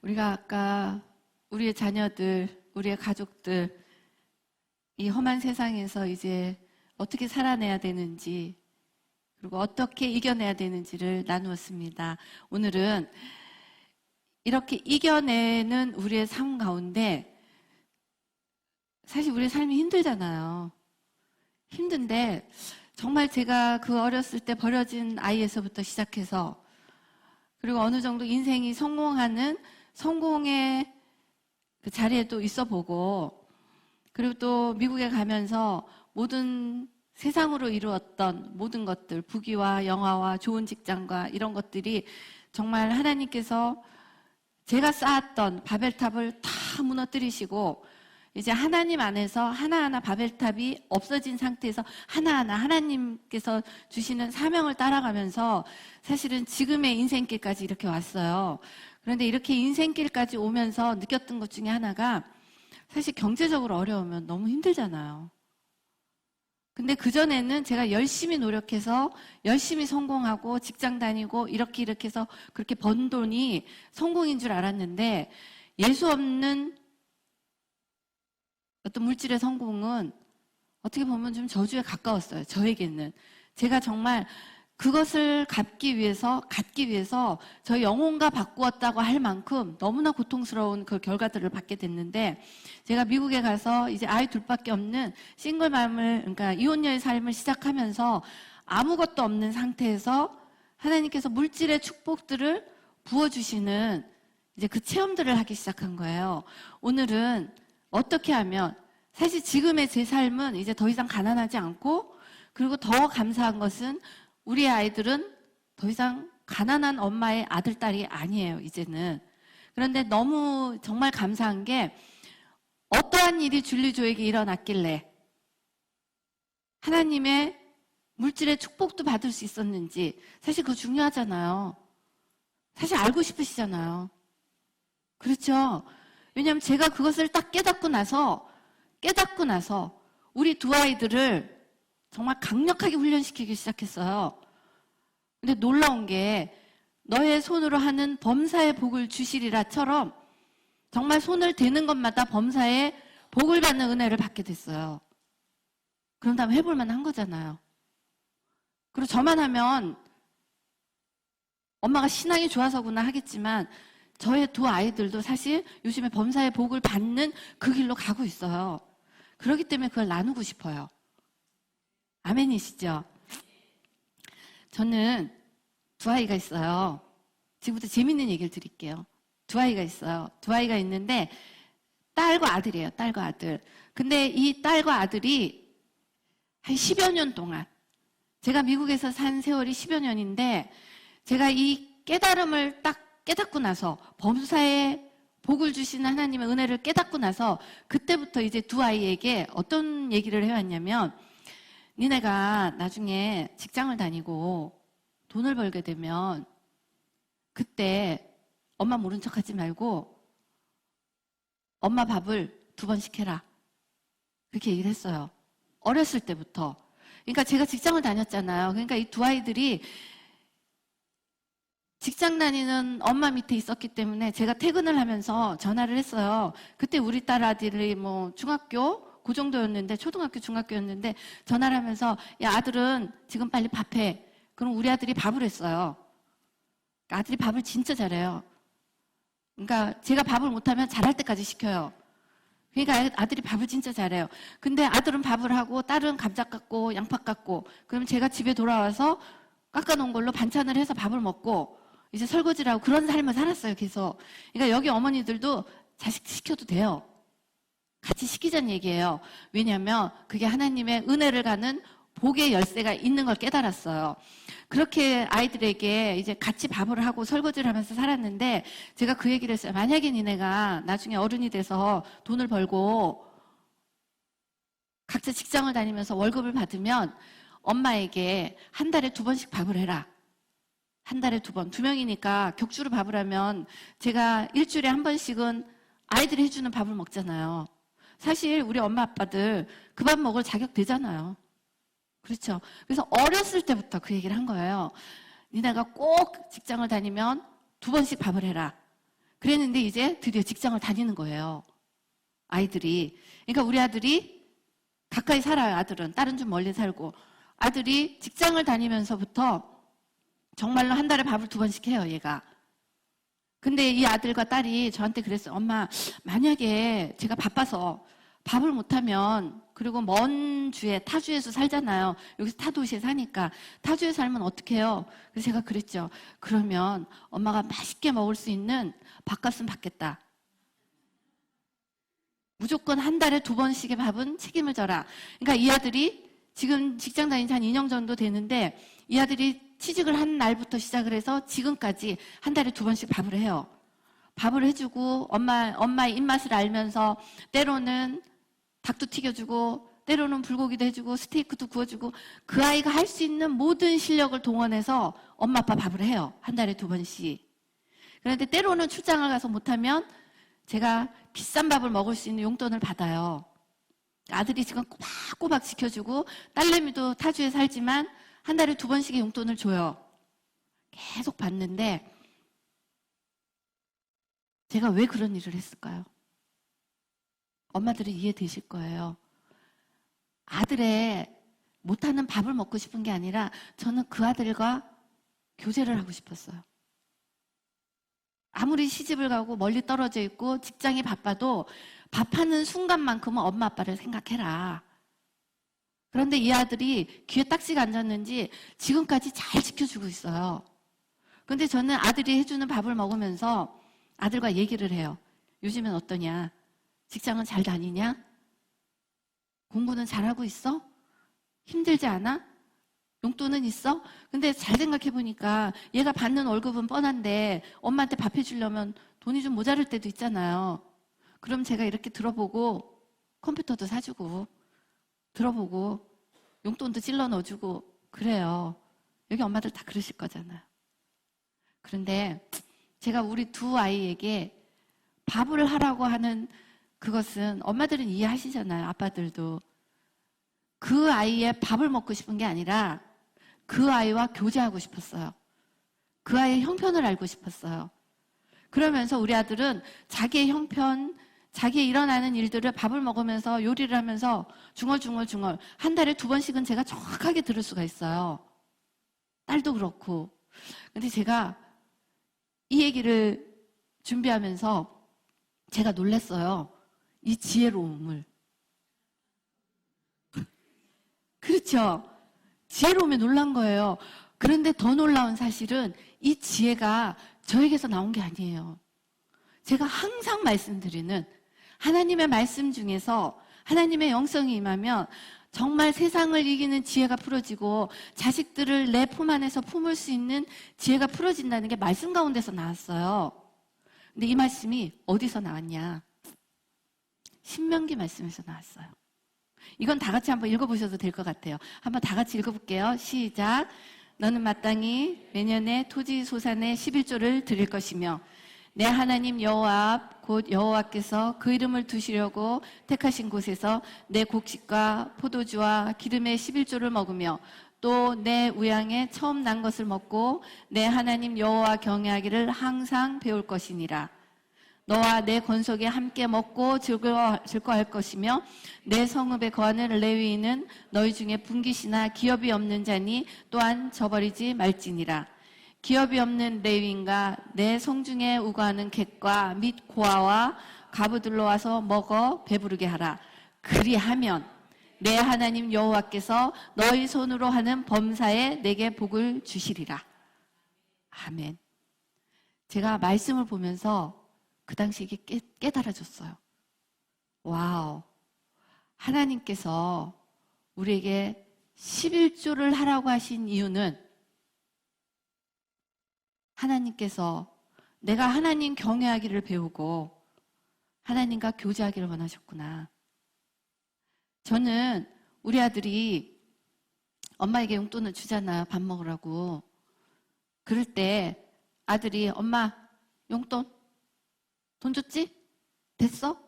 우리가 아까 우리의 자녀들, 우리의 가족들, 이 험한 세상에서 이제 어떻게 살아내야 되는지, 그리고 어떻게 이겨내야 되는지를 나누었습니다. 오늘은 이렇게 이겨내는 우리의 삶 가운데 사실 우리의 삶이 힘들잖아요. 힘든데 정말 제가 그 어렸을 때 버려진 아이에서부터 시작해서 그리고 어느 정도 인생이 성공하는 성공의 그 자리에도 있어 보고 그리고 또 미국에 가면서 모든 세상으로 이루었던 모든 것들, 부귀와 영화와 좋은 직장과 이런 것들이 정말 하나님께서 제가 쌓았던 바벨탑을 다 무너뜨리시고 이제 하나님 안에서 하나하나 바벨탑이 없어진 상태에서 하나하나 하나님께서 주시는 사명을 따라가면서 사실은 지금의 인생길까지 이렇게 왔어요. 그런데 이렇게 인생길까지 오면서 느꼈던 것 중에 하나가 사실 경제적으로 어려우면 너무 힘들잖아요. 근데 그전에는 제가 열심히 노력해서 열심히 성공하고 직장 다니고 이렇게 해서 그렇게 번 돈이 성공인 줄 알았는데 예수 없는 어떤 물질의 성공은 어떻게 보면 좀 저주에 가까웠어요. 저에게는. 제가 정말 그것을 갖기 위해서 저의 영혼과 바꾸었다고 할 만큼 너무나 고통스러운 그 결과들을 받게 됐는데 제가 미국에 가서 이제 아이 둘밖에 없는 싱글맘을 그러니까 이혼녀의 삶을 시작하면서 아무것도 없는 상태에서 하나님께서 물질의 축복들을 부어주시는 이제 그 체험들을 하기 시작한 거예요. 오늘은 어떻게 하면 사실 지금의 제 삶은 이제 더 이상 가난하지 않고 그리고 더 감사한 것은 우리 아이들은 더 이상 가난한 엄마의 아들, 딸이 아니에요, 이제는. 그런데 너무 정말 감사한 게 어떠한 일이 줄리조에게 일어났길래 하나님의 물질의 축복도 받을 수 있었는지 사실 그거 중요하잖아요. 사실 알고 싶으시잖아요. 그렇죠? 왜냐하면 제가 그것을 딱 깨닫고 나서 우리 두 아이들을 정말 강력하게 훈련시키기 시작했어요. 근데 놀라운 게 너의 손으로 하는 범사의 복을 주시리라처럼 정말 손을 대는 것마다 범사의 복을 받는 은혜를 받게 됐어요. 그런 다음에 해볼 만한 거잖아요. 그리고 저만 하면 엄마가 신앙이 좋아서구나 하겠지만 저의 두 아이들도 사실 요즘에 범사의 복을 받는 그 길로 가고 있어요. 그렇기 때문에 그걸 나누고 싶어요. 아멘이시죠? 저는 두 아이가 있어요. 지금부터 재밌는 얘기를 드릴게요. 두 아이가 있어요. 두 아이가 있는데 딸과 아들이에요. 딸과 아들. 근데 이 딸과 아들이 한 10여 년 동안 제가 미국에서 산 세월이 10여 년인데 제가 이 깨달음을 딱 깨닫고 나서 범사에 복을 주시는 하나님의 은혜를 깨닫고 나서 그때부터 이제 두 아이에게 어떤 얘기를 해왔냐면 니네가 나중에 직장을 다니고 돈을 벌게 되면 그때 엄마 모른 척 하지 말고 엄마 밥을 2번씩 해라. 그렇게 얘기를 했어요. 어렸을 때부터. 그러니까 제가 직장을 다녔잖아요. 그러니까 이 두 아이들이 직장 다니는 엄마 밑에 있었기 때문에 제가 퇴근을 하면서 전화를 했어요. 그때 우리 딸 아들이 중학교 그 정도였는데 초등학교 중학교였는데 전화를 하면서 야 아들은 지금 빨리 밥해. 그럼 우리 아들이 밥을 했어요. 아들이 밥을 진짜 잘해요. 그러니까 제가 밥을 못하면 잘할 때까지 시켜요. 그러니까 아들이 밥을 진짜 잘해요. 근데 아들은 밥을 하고 딸은 감자 깎고 양파 깎고 그럼 제가 집에 돌아와서 깎아놓은 걸로 반찬을 해서 밥을 먹고 이제 설거지를 하고 그런 삶을 살았어요, 계속. 그러니까 여기 어머니들도 자식 시켜도 돼요. 같이 시키자는 얘기예요. 왜냐하면 그게 하나님의 은혜를 가는 복의 열쇠가 있는 걸 깨달았어요. 그렇게 아이들에게 이제 같이 밥을 하고 설거지를 하면서 살았는데 제가 그 얘기를 했어요. 만약에 니네가 나중에 어른이 돼서 돈을 벌고 각자 직장을 다니면서 월급을 받으면 엄마에게 한 달에 2번씩 밥을 해라. 한 달에 2번. 2명이니까 격주로 밥을 하면 제가 일주일에 한 번씩은 아이들이 해주는 밥을 먹잖아요. 사실 우리 엄마 아빠들 그 밥 먹을 자격 되잖아요. 그렇죠? 그래서 어렸을 때부터 그 얘기를 한 거예요. 니네가 꼭 직장을 다니면 2번씩 밥을 해라. 그랬는데 이제 드디어 직장을 다니는 거예요. 아이들이. 그러니까 우리 아들이 가까이 살아요. 아들은. 딸은 좀 멀리 살고. 아들이 직장을 다니면서부터 정말로 한 달에 밥을 2번씩 해요, 얘가. 근데 이 아들과 딸이 저한테 그랬어요. 엄마, 만약에 제가 바빠서 밥을 못하면, 그리고 먼 주에, 타주에서 살잖아요. 여기서 타도시에 사니까. 타주에 살면 어떡해요? 그래서 제가 그랬죠. 그러면 엄마가 맛있게 먹을 수 있는 밥값은 받겠다. 무조건 한 달에 2번씩의 밥은 책임을 져라. 그러니까 이 아들이 지금 직장 다닌 지 한 2년 정도 되는데, 이 아들이 취직을 한 날부터 시작을 해서 지금까지 한 달에 2번씩 밥을 해요. 밥을 해주고 엄마의 입맛을 알면서 때로는 닭도 튀겨주고 때로는 불고기도 해주고 스테이크도 구워주고 그 아이가 할 수 있는 모든 실력을 동원해서 엄마 아빠 밥을 해요. 한 달에 2번씩. 그런데 때로는 출장을 가서 못하면 제가 비싼 밥을 먹을 수 있는 용돈을 받아요. 아들이 지금 꼬박꼬박 지켜주고 딸내미도 타주에 살지만 한 달에 2번씩의 용돈을 줘요. 계속 받는데 제가 왜 그런 일을 했을까요? 엄마들은 이해되실 거예요. 아들의 못하는 밥을 먹고 싶은 게 아니라 저는 그 아들과 교제를 하고 싶었어요. 아무리 시집을 가고 멀리 떨어져 있고 직장이 바빠도 밥하는 순간만큼은 엄마 아빠를 생각해라. 그런데 이 아들이 귀에 딱지가 앉았는지 지금까지 잘 지켜주고 있어요. 근데 저는 아들이 해주는 밥을 먹으면서 아들과 얘기를 해요. 요즘엔 어떠냐? 직장은 잘 다니냐? 공부는 잘하고 있어? 힘들지 않아? 용돈은 있어? 근데 잘 생각해보니까 얘가 받는 월급은 뻔한데 엄마한테 밥 해주려면 돈이 좀 모자랄 때도 있잖아요. 그럼 제가 이렇게 들어보고 컴퓨터도 사주고 들어보고 용돈도 찔러 넣어주고 그래요. 여기 엄마들 다 그러실 거잖아요. 그런데 제가 우리 2 아이에게 밥을 하라고 하는 그것은 엄마들은 이해하시잖아요. 아빠들도. 그 아이의 밥을 먹고 싶은 게 아니라 그 아이와 교제하고 싶었어요. 그 아이의 형편을 알고 싶었어요. 그러면서 우리 아들은 자기의 형편, 자기의 일어나는 일들을 밥을 먹으면서 요리를 하면서 중얼중얼 한 달에 2번씩은 제가 정확하게 들을 수가 있어요. 딸도 그렇고. 근데 제가 이 얘기를 준비하면서 제가 놀랐어요. 이 지혜로움을. 그렇죠? 지혜로움에 놀란 거예요. 그런데 더 놀라운 사실은 이 지혜가 저에게서 나온 게 아니에요. 제가 항상 말씀드리는 하나님의 말씀 중에서 하나님의 영성이 임하면 정말 세상을 이기는 지혜가 풀어지고 자식들을 내 품 안에서 품을 수 있는 지혜가 풀어진다는 게 말씀 가운데서 나왔어요. 근데 이 말씀이 어디서 나왔냐? 신명기 말씀에서 나왔어요. 이건 다 같이 한번 읽어보셔도 될 것 같아요. 한번 다 같이 읽어볼게요. 시작. 너는 마땅히 매년에 토지 소산의 11조를 드릴 것이며 내 하나님 여호와 앞 곧 여호와께서 그 이름을 두시려고 택하신 곳에서 내 곡식과 포도주와 기름의 11조를 먹으며 또 내 우양에 처음 난 것을 먹고 내 하나님 여호와 경외하기를 항상 배울 것이니라. 너와 내 권속에 함께 먹고 즐거워할 것이며 내 성읍에 거하는 레위인은 너희 중에 분깃이나 기업이 없는 자니 또한 저버리지 말지니라. 기업이 없는 레위인과 내 성중에 우거하는 객과 및 고아와 가부들로 와서 먹어 배부르게 하라. 그리하면 내 하나님 여호와께서 너희 손으로 하는 범사에 내게 복을 주시리라. 아멘. 제가 말씀을 보면서 그 당시 이게 깨달아졌어요. 와우. 하나님께서 우리에게 11조를 하라고 하신 이유는 하나님께서 내가 하나님 경외하기를 배우고 하나님과 교제하기를 원하셨구나. 저는 우리 아들이 엄마에게 용돈을 주잖아요. 밥 먹으라고. 그럴 때 아들이 엄마 용돈 돈 줬지? 됐어?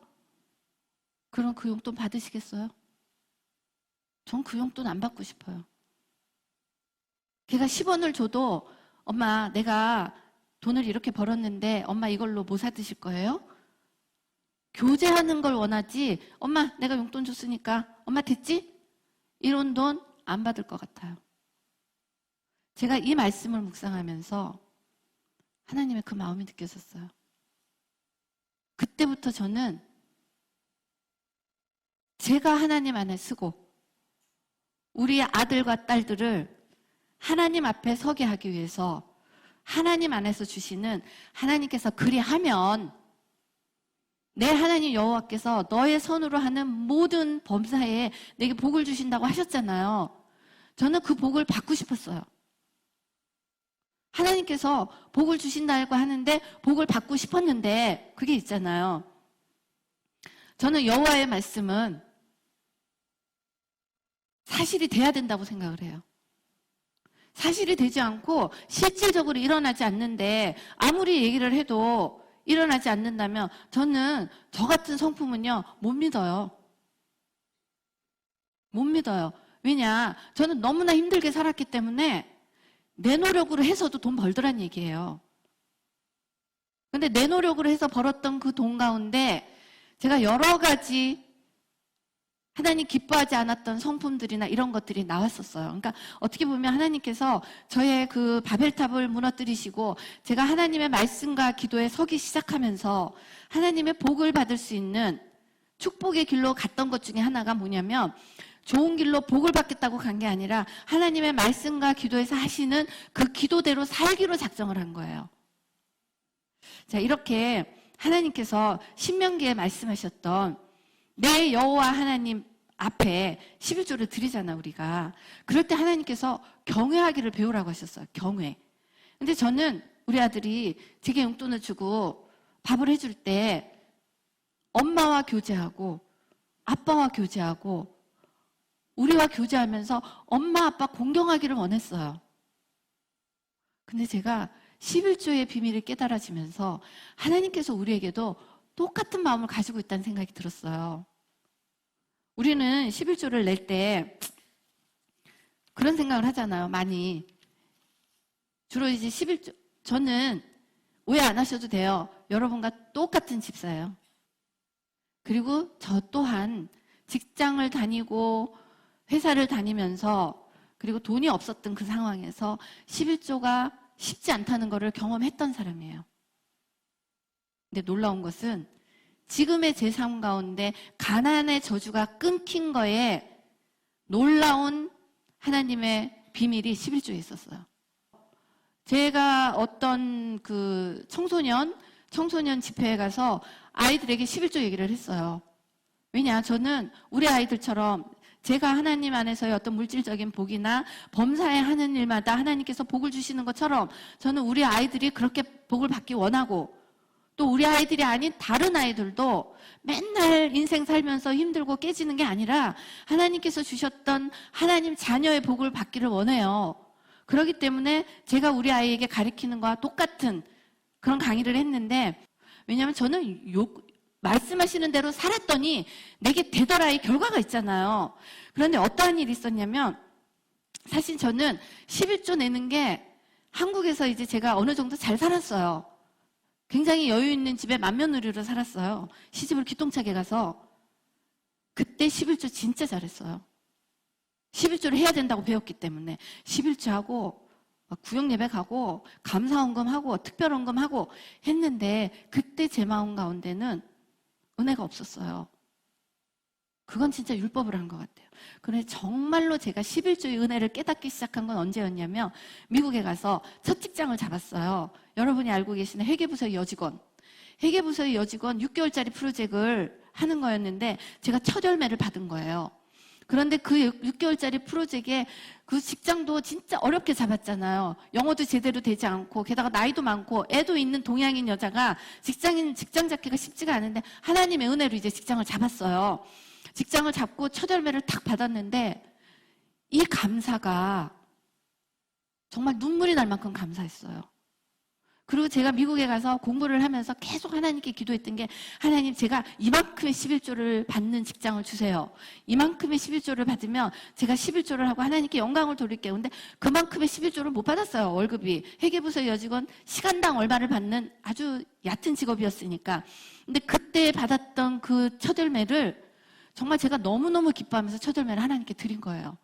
그럼 그 용돈 받으시겠어요? 전 그 용돈 안 받고 싶어요. 걔가 10원을 줘도 엄마 내가 돈을 이렇게 벌었는데 엄마 이걸로 뭐 사 드실 거예요? 교제하는 걸 원하지 엄마 내가 용돈 줬으니까 엄마 됐지? 이런 돈 안 받을 것 같아요. 제가 이 말씀을 묵상하면서 하나님의 그 마음이 느껴졌어요. 그때부터 저는 제가 하나님 안에 쓰고 우리 아들과 딸들을 하나님 앞에 서게 하기 위해서 하나님 안에서 주시는 하나님께서 그리하면 내 하나님 여호와께서 너의 손으로 하는 모든 범사에 내게 복을 주신다고 하셨잖아요. 저는 그 복을 받고 싶었어요. 하나님께서 복을 주신다고 하는데 복을 받고 싶었는데 그게 있잖아요. 저는 여호와의 말씀은 사실이 돼야 된다고 생각을 해요. 사실이 되지 않고 실질적으로 일어나지 않는데 아무리 얘기를 해도 일어나지 않는다면 저는 저 같은 성품은요 못 믿어요. 못 믿어요. 왜냐? 저는 너무나 힘들게 살았기 때문에 내 노력으로 해서도 돈 벌더란 얘기예요. 근데 내 노력으로 해서 벌었던 그 돈 가운데 제가 여러 가지 하나님 기뻐하지 않았던 성품들이나 이런 것들이 나왔었어요. 그러니까 어떻게 보면 하나님께서 저의 그 바벨탑을 무너뜨리시고 제가 하나님의 말씀과 기도에 서기 시작하면서 하나님의 복을 받을 수 있는 축복의 길로 갔던 것 중에 하나가 뭐냐면 좋은 길로 복을 받겠다고 간 게 아니라 하나님의 말씀과 기도에서 하시는 그 기도대로 살기로 작정을 한 거예요. 자, 이렇게 하나님께서 신명기에 말씀하셨던 내 여호와 하나님 앞에 11조를 드리잖아 우리가. 그럴 때 하나님께서 경외하기를 배우라고 하셨어요. 경외. 근데 저는 우리 아들이 제게 용돈을 주고 밥을 해줄 때 엄마와 교제하고 아빠와 교제하고 우리와 교제하면서 엄마 아빠 공경하기를 원했어요. 근데 제가 11조의 비밀을 깨달아지면서 하나님께서 우리에게도 똑같은 마음을 가지고 있다는 생각이 들었어요. 우리는 11조를 낼 때 그런 생각을 하잖아요. 많이. 주로 이제 11조, 저는 오해 안 하셔도 돼요. 여러분과 똑같은 집사예요. 그리고 저 또한 직장을 다니고 회사를 다니면서 그리고 돈이 없었던 그 상황에서 11조가 쉽지 않다는 것을 경험했던 사람이에요. 근데 놀라운 것은 지금의 제 삶 가운데 가난의 저주가 끊긴 거에 놀라운 하나님의 비밀이 11조에 있었어요. 제가 어떤 그 청소년 집회에 가서 아이들에게 11조 얘기를 했어요. 왜냐? 저는 우리 아이들처럼 제가 하나님 안에서의 어떤 물질적인 복이나 범사에 하는 일마다 하나님께서 복을 주시는 것처럼 저는 우리 아이들이 그렇게 복을 받기 원하고 또 우리 아이들이 아닌 다른 아이들도 맨날 인생 살면서 힘들고 깨지는 게 아니라 하나님께서 주셨던 하나님 자녀의 복을 받기를 원해요. 그렇기 때문에 제가 우리 아이에게 가르치는 거와 똑같은 그런 강의를 했는데 왜냐하면 저는 말씀하시는 대로 살았더니 내게 되더라 이 결과가 있잖아요. 그런데 어떠한 일이 있었냐면 사실 저는 11조 내는 게 한국에서 이제 제가 어느 정도 잘 살았어요. 굉장히 여유 있는 집에 맏며느리로 살았어요. 시집을 기똥차게 가서. 그때 11조 진짜 잘했어요. 11조를 해야 된다고 배웠기 때문에 11조 하고 구역예배 가고 감사헌금하고 특별헌금하고 했는데 그때 제 마음 가운데는 은혜가 없었어요. 그건 진짜 율법을 한 것 같아요. 그런데 정말로 제가 11조의 은혜를 깨닫기 시작한 건 언제였냐면 미국에 가서 첫 직장을 잡았어요. 여러분이 알고 계시는 회계부서의 여직원. 회계부서의 여직원 6개월짜리 프로젝트를 하는 거였는데 제가 첫 열매를 받은 거예요. 그런데 그 6개월짜리 프로젝트에 그 직장도 진짜 어렵게 잡았잖아요. 영어도 제대로 되지 않고 게다가 나이도 많고 애도 있는 동양인 여자가 직장 잡기가 쉽지가 않은데 하나님의 은혜로 이제 직장을 잡았어요. 직장을 잡고 첫 열매를 탁 받았는데 이 감사가 정말 눈물이 날 만큼 감사했어요. 그리고 제가 미국에 가서 공부를 하면서 계속 하나님께 기도했던 게, 하나님, 제가 이만큼의 11조를 받는 직장을 주세요. 이만큼의 11조를 받으면 제가 11조를 하고 하나님께 영광을 돌릴게요. 근데 그만큼의 11조를 못 받았어요. 월급이. 회계부서 여직원 시간당 얼마를 받는 아주 얕은 직업이었으니까. 근데 그때 받았던 그 첫 열매를 정말 제가 너무너무 기뻐하면서 첫 열매를 하나님께 드린 거예요.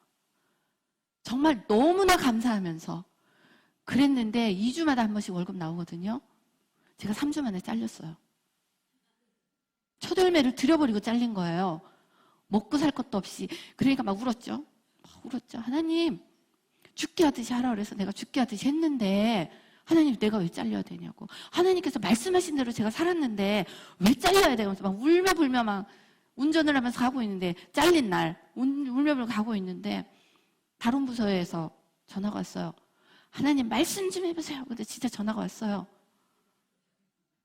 정말 너무나 감사하면서. 그랬는데 2주마다 한 번씩 월급 나오거든요. 제가 3주 만에 잘렸어요. 첫 열매를 들여버리고 잘린 거예요. 먹고 살 것도 없이. 그러니까 막 울었죠. 하나님, 죽게 하듯이 하라 그래서 내가 죽게 하듯이 했는데, 하나님, 내가 왜 잘려야 되냐고. 하나님께서 말씀하신 대로 제가 살았는데 왜 잘려야 되냐고 막 울며 불며 막 운전을 하면서 가고 있는데, 잘린 날 울며 불며 가고 있는데 다른 부서에서 전화가 왔어요. 하나님, 말씀 좀 해보세요. 근데 진짜 전화가 왔어요.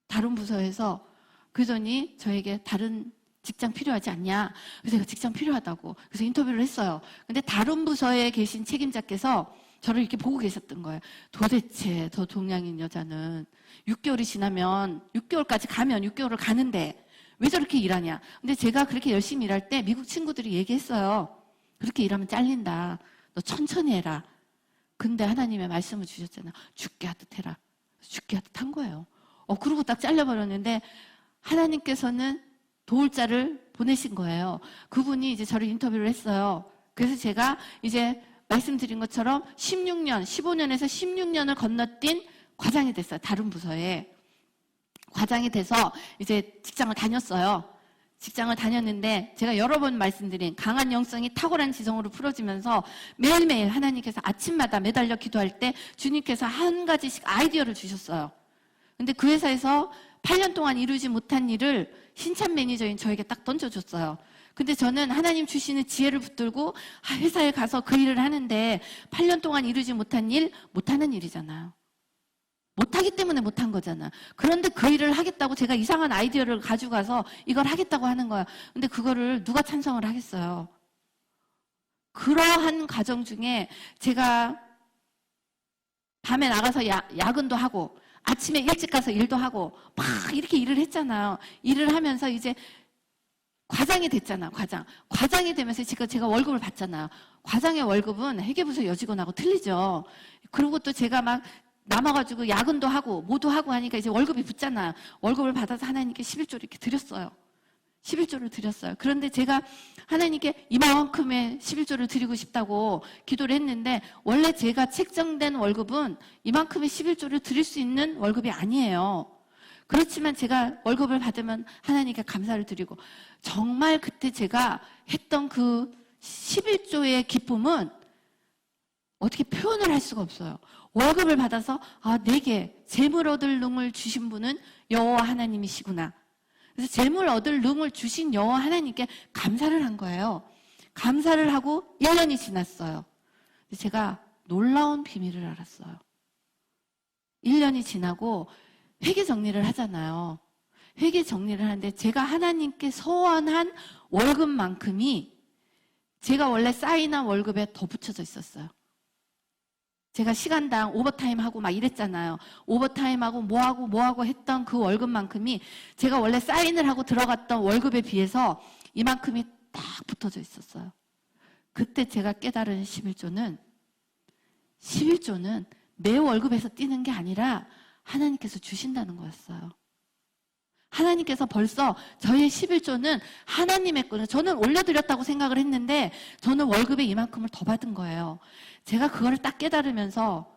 다른 부서에서. 그러더니 저에게 다른 직장 필요하지 않냐. 그래서 제가 직장 필요하다고. 그래서 인터뷰를 했어요. 근데 다른 부서에 계신 책임자께서 저를 이렇게 보고 계셨던 거예요. 도대체 저 동양인 여자는 6개월이 지나면, 6개월까지 가면 6개월을 가는데 왜 저렇게 일하냐. 근데 제가 그렇게 열심히 일할 때 미국 친구들이 얘기했어요. 그렇게 일하면 잘린다. 너 천천히 해라. 근데 하나님의 말씀을 주셨잖아. 죽게 하듯 해라. 죽게 하듯 한 거예요. 그러고 딱 잘려버렸는데 하나님께서는 도울 자를 보내신 거예요. 그분이 이제 저를 인터뷰를 했어요. 그래서 제가 이제 말씀드린 것처럼 16년, 15년에서 16년을 건너뛴 과장이 됐어요. 다른 부서에. 과장이 돼서 이제 직장을 다녔어요. 직장을 다녔는데 제가 여러 번 말씀드린 강한 영성이 탁월한 지성으로 풀어지면서 매일매일 하나님께서 아침마다 매달려 기도할 때 주님께서 한 가지씩 아이디어를 주셨어요. 근데 그 회사에서 8년 동안 이루지 못한 일을 신참 매니저인 저에게 딱 던져줬어요. 근데 저는 하나님 주시는 지혜를 붙들고 회사에 가서 그 일을 하는데 8년 동안 이루지 못한 일, 못하는 일이잖아요. 못하기 때문에 못한 거잖아. 그런데 그 일을 하겠다고 제가 이상한 아이디어를 가지고 가서 이걸 하겠다고 하는 거야. 근데 그거를 누가 찬성을 하겠어요? 그러한 과정 중에 제가 밤에 나가서 야근도 하고 아침에 일찍 가서 일도 하고 막 이렇게 일을 했잖아요. 일을 하면서 이제 과장이 됐잖아. 과장이 되면서 제가 월급을 받잖아요. 과장의 월급은 회계부서 여직원하고 틀리죠. 그리고 또 제가 막 남아가지고 야근도 하고 뭐도 하고 하니까 이제 월급이 붙잖아요. 월급을 받아서 하나님께 11조를 이렇게 드렸어요. 11조를 드렸어요. 그런데 제가 하나님께 이만큼의 11조를 드리고 싶다고 기도를 했는데 원래 제가 책정된 월급은 이만큼의 11조를 드릴 수 있는 월급이 아니에요. 그렇지만 제가 월급을 받으면 하나님께 감사를 드리고 정말 그때 제가 했던 그 11조의 기쁨은 어떻게 표현을 할 수가 없어요. 월급을 받아서 내게 재물 얻을 능을 주신 분은 여호와 하나님이시구나. 그래서 재물 얻을 능을 주신 여호와 하나님께 감사를 한 거예요. 감사를 하고 1년이 지났어요. 제가 놀라운 비밀을 알았어요. 1년이 지나고 회계 정리를 하잖아요. 회계 정리를 하는데 제가 하나님께 서원한 월급만큼이 제가 원래 사인한 월급에 더 붙여져 있었어요. 제가 시간당 오버타임 하고 막 이랬잖아요. 오버타임 하고 뭐하고 했던 그 월급만큼이 제가 원래 사인을 하고 들어갔던 월급에 비해서 이만큼이 딱 붙어져 있었어요. 그때 제가 깨달은 11조는 내 월급에서 뛰는 게 아니라 하나님께서 주신다는 거였어요. 하나님께서 벌써 저의 11조는 하나님의 거는 저는 올려드렸다고 생각을 했는데 저는 월급에 이만큼을 더 받은 거예요. 제가 그거를 딱 깨달으면서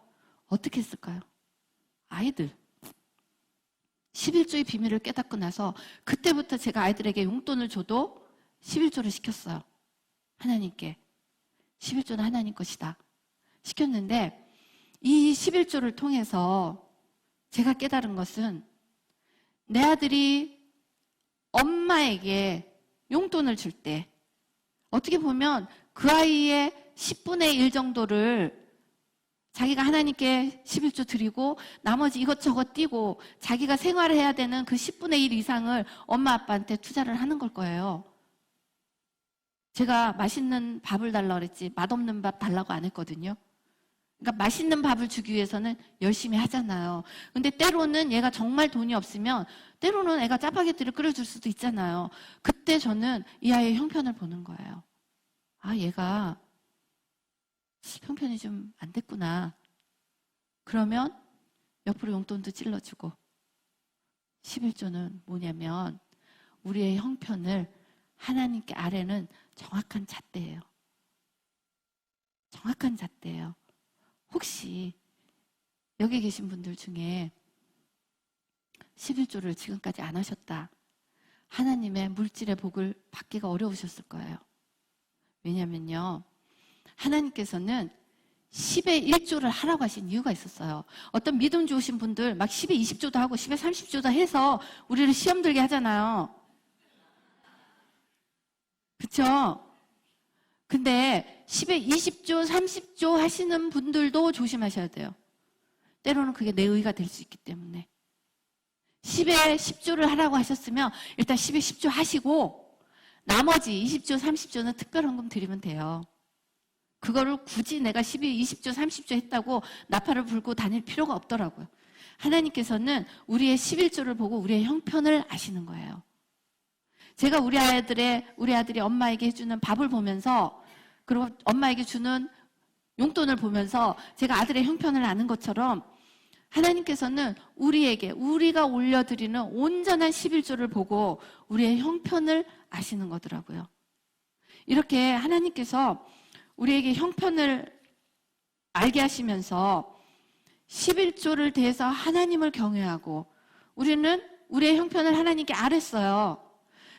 어떻게 했을까요? 아이들 11조의 비밀을 깨닫고 나서 그때부터 제가 아이들에게 용돈을 줘도 11조를 시켰어요. 하나님께 11조는 하나님 것이다 시켰는데 이 11조를 통해서 제가 깨달은 것은 내 아들이 엄마에게 용돈을 줄 때 어떻게 보면 그 아이의 10분의 1 정도를 자기가 하나님께 11조 드리고 나머지 이것저것 띄고 자기가 생활을 해야 되는 그 10분의 1 이상을 엄마 아빠한테 투자를 하는 걸 거예요. 제가 맛있는 밥을 달라고 그랬지 맛없는 밥 달라고 안 했거든요. 그러니까 맛있는 밥을 주기 위해서는 열심히 하잖아요. 근데 때로는 얘가 정말 돈이 없으면 때로는 애가 짜파게티를 끓여줄 수도 있잖아요. 그때 저는 이 아이의 형편을 보는 거예요. 아, 얘가 형편이 좀 안 됐구나. 그러면 옆으로 용돈도 찔러주고 11조는 뭐냐면 우리의 형편을 하나님께 아뢰는 정확한 잣대예요. 정확한 잣대예요. 혹시 여기 계신 분들 중에 11조를 지금까지 안 하셨다. 하나님의 물질의 복을 받기가 어려우셨을 거예요. 왜냐면요. 하나님께서는 10의 1조를 하라고 하신 이유가 있었어요. 어떤 믿음 좋으신 분들 막 10의 20조도 하고 10의 30조도 해서 우리를 시험 들게 하잖아요. 그쵸? 근데 10의 20조, 30조 하시는 분들도 조심하셔야 돼요. 때로는 그게 내 의가 될 수 있기 때문에. 10에 10조를 하라고 하셨으면 일단 10에 10조 하시고 나머지 20조, 30조는 특별헌금 드리면 돼요. 그거를 굳이 내가 10에 20조, 30조 했다고 나팔을 불고 다닐 필요가 없더라고요. 하나님께서는 우리의 11조를 보고 우리의 형편을 아시는 거예요. 제가 우리 아들이 엄마에게 해주는 밥을 보면서 그리고 엄마에게 주는 용돈을 보면서 제가 아들의 형편을 아는 것처럼 하나님께서는 우리가 올려드리는 온전한 11조를 보고 우리의 형편을 아시는 거더라고요. 이렇게 하나님께서 우리에게 형편을 알게 하시면서 11조를 대해서 하나님을 경외하고 우리는 우리의 형편을 하나님께 아뢰었어요.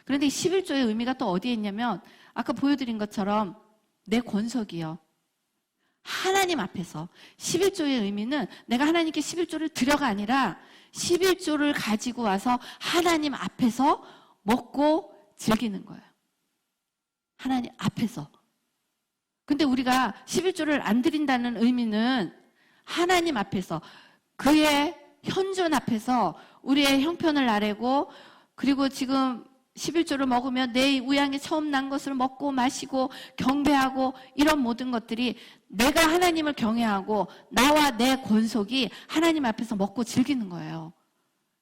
그런데 11조의 의미가 또 어디에 있냐면 아까 보여드린 것처럼 내 권속이요. 하나님 앞에서 11조의 의미는 내가 하나님께 11조를 드려가 아니라 11조를 가지고 와서 하나님 앞에서 먹고 즐기는 거예요. 하나님 앞에서. 근데 우리가 11조를 안 드린다는 의미는 하나님 앞에서 그의 현존 앞에서 우리의 형편을 아뢰고 그리고 지금 11조를 먹으면 내 우양에 처음 난 것을 먹고 마시고 경배하고 이런 모든 것들이 내가 하나님을 경외하고 나와 내 권속이 하나님 앞에서 먹고 즐기는 거예요.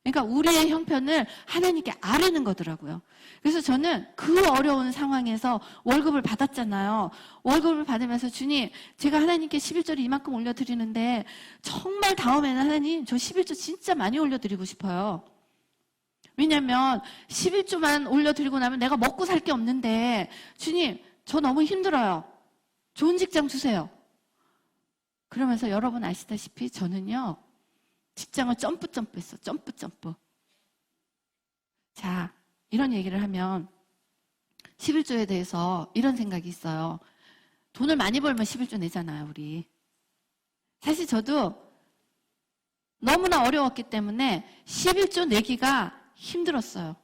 그러니까 우리의 형편을 하나님께 아뢰는 거더라고요. 그래서 저는 그 어려운 상황에서 월급을 받았잖아요. 월급을 받으면서 주님, 제가 하나님께 11조를 이만큼 올려드리는데 정말 다음에는 하나님 저 11조 진짜 많이 올려드리고 싶어요. 왜냐면 11조만 올려드리고 나면 내가 먹고 살 게 없는데 주님, 저 너무 힘들어요. 좋은 직장 주세요. 그러면서 여러분 아시다시피 저는요. 직장을 점프했어. 점프. 자, 이런 얘기를 하면 11조에 대해서 이런 생각이 있어요. 돈을 많이 벌면 11조 내잖아요, 우리. 사실 저도 너무나 어려웠기 때문에 11조 내기가 힘들었어요.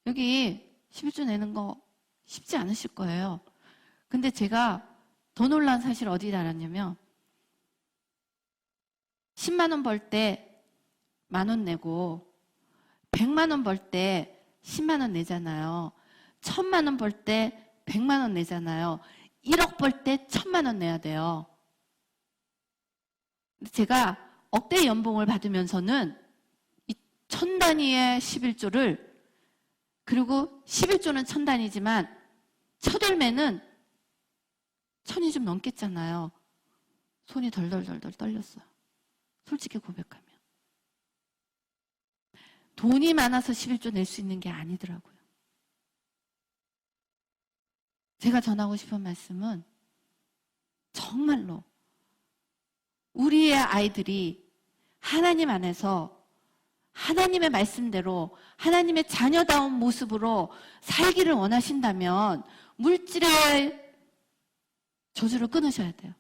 여기 11조 내는 거 쉽지 않으실 거예요. 근데 제가 더 놀란 사실 어디 알았냐면 10만 원 벌 때 10,000원 내고 100만 원 벌 때 10만 원 내잖아요. 1,000만 원 벌 때 100만 원 내잖아요. 1억 벌 때 1,000만 원 내야 돼요. 제가 억대 연봉을 받으면서는 이 1,000단위의 11조를 그리고 11조는 1,000단위지만 첫 열매는 1,000이 좀 넘겠잖아요. 손이 덜덜덜 떨렸어요. 솔직히 고백하면. 돈이 많아서 11조 낼 수 있는 게 아니더라고요. 제가 전하고 싶은 말씀은 정말로 우리의 아이들이 하나님 안에서 하나님의 말씀대로 하나님의 자녀다운 모습으로 살기를 원하신다면 물질의 저주를 끊으셔야 돼요.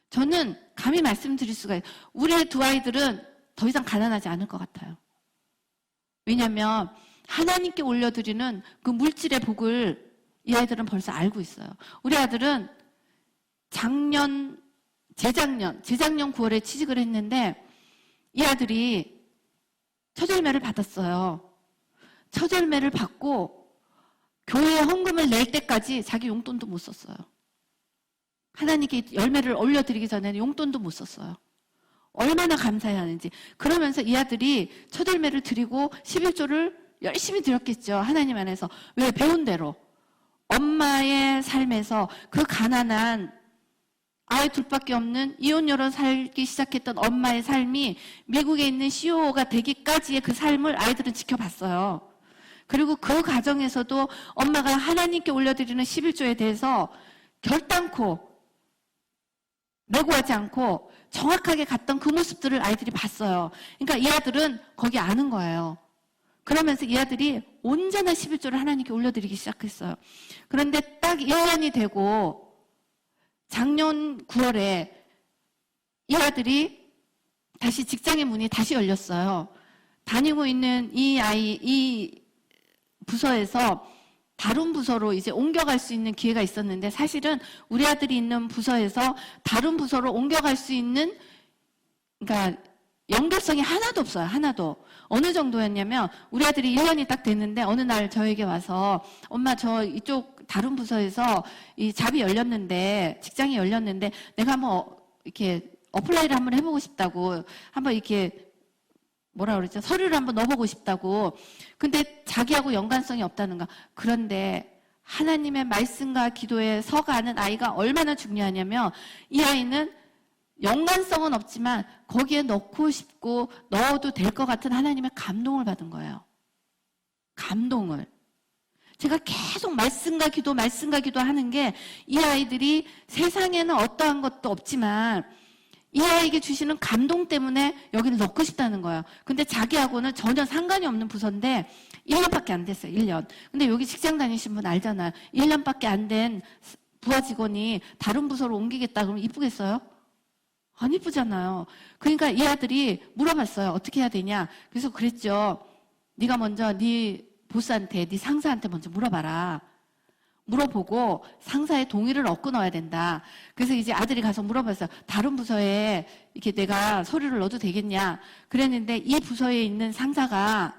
저는 감히 말씀드릴 수가 있어요. 우리의 두 아이들은 더 이상 가난하지 않을 것 같아요. 왜냐하면 하나님께 올려드리는 그 물질의 복을 이 아이들은 벌써 알고 있어요. 우리 아들은 재작년 9월에 취직을 했는데 이 아들이 첫 열매를 받았어요. 첫 열매를 받고 교회에 헌금을 낼 때까지 자기 용돈도 못 썼어요. 하나님께 열매를 올려드리기 전에는 용돈도 못 썼어요. 얼마나 감사해하는지. 그러면서 이 아들이 첫 열매를 드리고 11조를 열심히 드렸겠죠. 하나님 안에서. 왜? 배운 대로. 엄마의 삶에서 그 가난한 아이 둘밖에 없는 이혼녀로 살기 시작했던 엄마의 삶이 미국에 있는 CEO가 되기까지의 그 삶을 아이들은 지켜봤어요. 그리고 그 과정에서도 엄마가 하나님께 올려드리는 11조에 대해서 결단코 내고하지 않고 정확하게 갔던 그 모습들을 아이들이 봤어요. 그러니까 이 아들은 거기 아는 거예요. 그러면서 이 아들이 온전한 11조를 하나님께 올려드리기 시작했어요. 그런데 딱 1년이 되고 작년 9월에 이 아들이 다시 직장의 문이 다시 열렸어요. 다니고 있는 이 부서에서 다른 부서로 이제 옮겨갈 수 있는 기회가 있었는데 사실은 우리 아들이 있는 부서에서 다른 부서로 옮겨갈 수 있는 그러니까 연결성이 하나도 없어요. 하나도. 어느 정도였냐면 우리 아들이 1년이 딱 됐는데 어느 날 저에게 와서 엄마 저 이쪽 다른 부서에서 이 잡이 열렸는데 직장이 열렸는데 내가 한번 이렇게 어플라이를 한번 해보고 싶다고 한번 이렇게 뭐라 그러죠? 서류를 한번 넣어보고 싶다고. 근데 자기하고 연관성이 없다는가. 그런데 하나님의 말씀과 기도에 서가는 아이가 얼마나 중요하냐면 이 아이는 연관성은 없지만 거기에 넣고 싶고 넣어도 될 것 같은 하나님의 감동을 받은 거예요. 감동을. 제가 계속 말씀과 기도 하는 게 이 아이들이 세상에는 어떠한 것도 없지만 이 아이에게 주시는 감동 때문에 여기를 넣고 싶다는 거예요. 근데 자기하고는 전혀 상관이 없는 부서인데 1년밖에 안 됐어요. 1년. 근데 여기 직장 다니신 분 알잖아요. 1년밖에 안 된 부하 직원이 다른 부서로 옮기겠다 그러면 이쁘겠어요? 안 이쁘잖아요. 그러니까 이 아들이 물어봤어요. 어떻게 해야 되냐. 그래서 그랬죠. 네가 먼저 네 보스한테, 네 상사한테 먼저 물어봐라. 물어보고 상사의 동의를 얻고 넣어야 된다. 그래서 이제 아들이 가서 물어봤어요. 다른 부서에 이렇게 내가 서류를 넣어도 되겠냐. 그랬는데 이 부서에 있는 상사가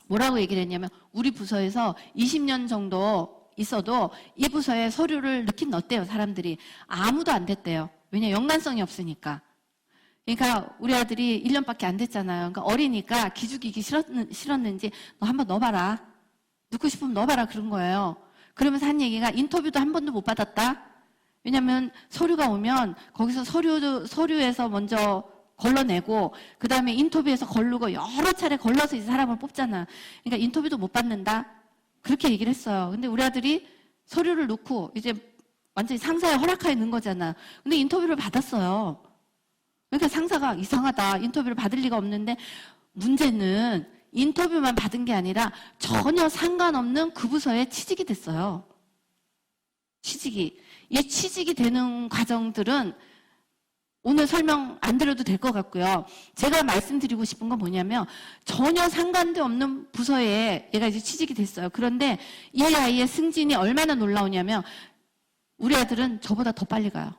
뭐라고 얘기를 했냐면 우리 부서에서 20년 정도 있어도 이 부서에 서류를 넣긴 넣었대요. 사람들이. 아무도 안 됐대요. 왜냐 연관성이 없으니까. 그러니까 우리 아들이 1년밖에 안 됐잖아요. 그러니까 어리니까 기죽이기 싫었는지 너 한번 넣어봐라. 넣고 싶으면 넣어봐라 그런 거예요. 그러면서 한 얘기가 인터뷰도 한 번도 못 받았다. 왜냐면 서류가 오면 거기서 서류에서 먼저 걸러내고 그 다음에 인터뷰에서 걸르고 여러 차례 걸러서 이제 사람을 뽑잖아. 그러니까 인터뷰도 못 받는다. 그렇게 얘기를 했어요. 근데 우리 아들이 서류를 넣고 이제 완전히 상사의 허락하에 넣은 거잖아. 근데 인터뷰를 받았어요. 그러니까 상사가 이상하다. 인터뷰를 받을 리가 없는데 문제는 인터뷰만 받은 게 아니라 전혀 상관없는 그 부서에 취직이 됐어요. 취직이. 이 취직이 되는 과정들은 오늘 설명 안 드려도 될 것 같고요. 제가 말씀드리고 싶은 건 뭐냐면 전혀 상관도 없는 부서에 얘가 이제 취직이 됐어요. 그런데 이 아이의 승진이 얼마나 놀라우냐면 우리 아들은 저보다 더 빨리 가요.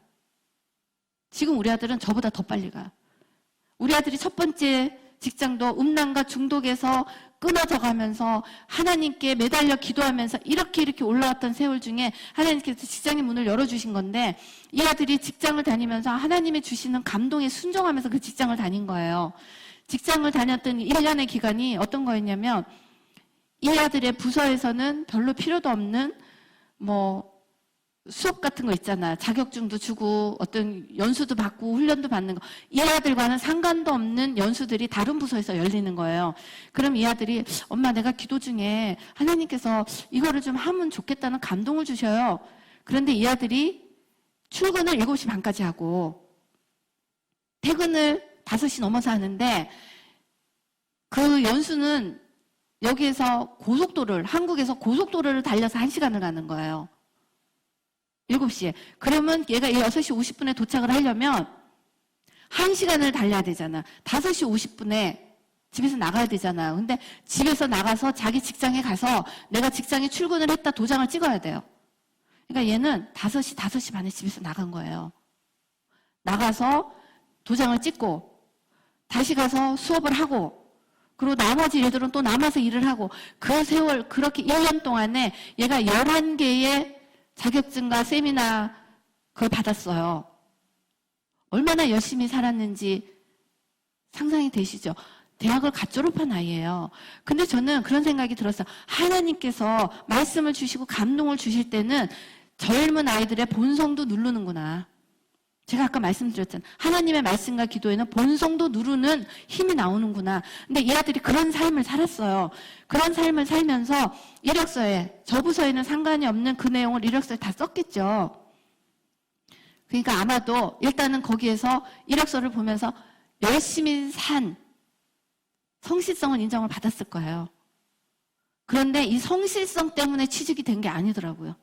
지금 우리 아들은 저보다 더 빨리 가요. 우리 아들이 첫 번째 직장도 음란과 중독에서 끊어져 가면서 하나님께 매달려 기도하면서 이렇게 올라왔던 세월 중에 하나님께서 직장의 문을 열어주신 건데 이 아들이 직장을 다니면서 하나님이 주시는 감동에 순종하면서 그 직장을 다닌 거예요. 직장을 다녔던 1년의 기간이 어떤 거였냐면 이 아들의 부서에서는 별로 필요도 없는 수업 같은 거 있잖아. 자격증도 주고 어떤 연수도 받고 훈련도 받는 거. 이 아들과는 상관도 없는 연수들이 다른 부서에서 열리는 거예요. 그럼 이 아들이 엄마 내가 기도 중에 하나님께서 이거를 좀 하면 좋겠다는 감동을 주셔요. 그런데 이 아들이 출근을 7시 반까지 하고 퇴근을 5시 넘어서 하는데 그 연수는 여기에서 한국에서 고속도로를 달려서 1시간을 가는 거예요. 7시에. 그러면 얘가 6시 50분에 도착을 하려면 1시간을 달려야 되잖아. 5시 50분에 집에서 나가야 되잖아요. 근데 집에서 나가서 자기 직장에 가서 내가 직장에 출근을 했다 도장을 찍어야 돼요. 그러니까 얘는 5시 반에 집에서 나간 거예요. 나가서 도장을 찍고 다시 가서 수업을 하고 그리고 나머지 일들은 또 남아서 일을 하고 그 세월 그렇게 1년 동안에 얘가 11개의 자격증과 세미나를 그걸 받았어요. 얼마나 열심히 살았는지 상상이 되시죠? 대학을 갓 졸업한 아이예요. 근데 저는 그런 생각이 들었어요. 하나님께서 말씀을 주시고 감동을 주실 때는 젊은 아이들의 본성도 누르는구나. 제가 아까 말씀드렸잖아요. 하나님의 말씀과 기도에는 본성도 누르는 힘이 나오는구나. 근데 이 아들이 그런 삶을 살았어요. 그런 삶을 살면서 이력서에, 저부서에는 상관이 없는 그 내용을 이력서에 다 썼겠죠. 그러니까 아마도 일단은 거기에서 이력서를 보면서 열심히 산 성실성은 인정을 받았을 거예요. 그런데 이 성실성 때문에 취직이 된 게 아니더라고요.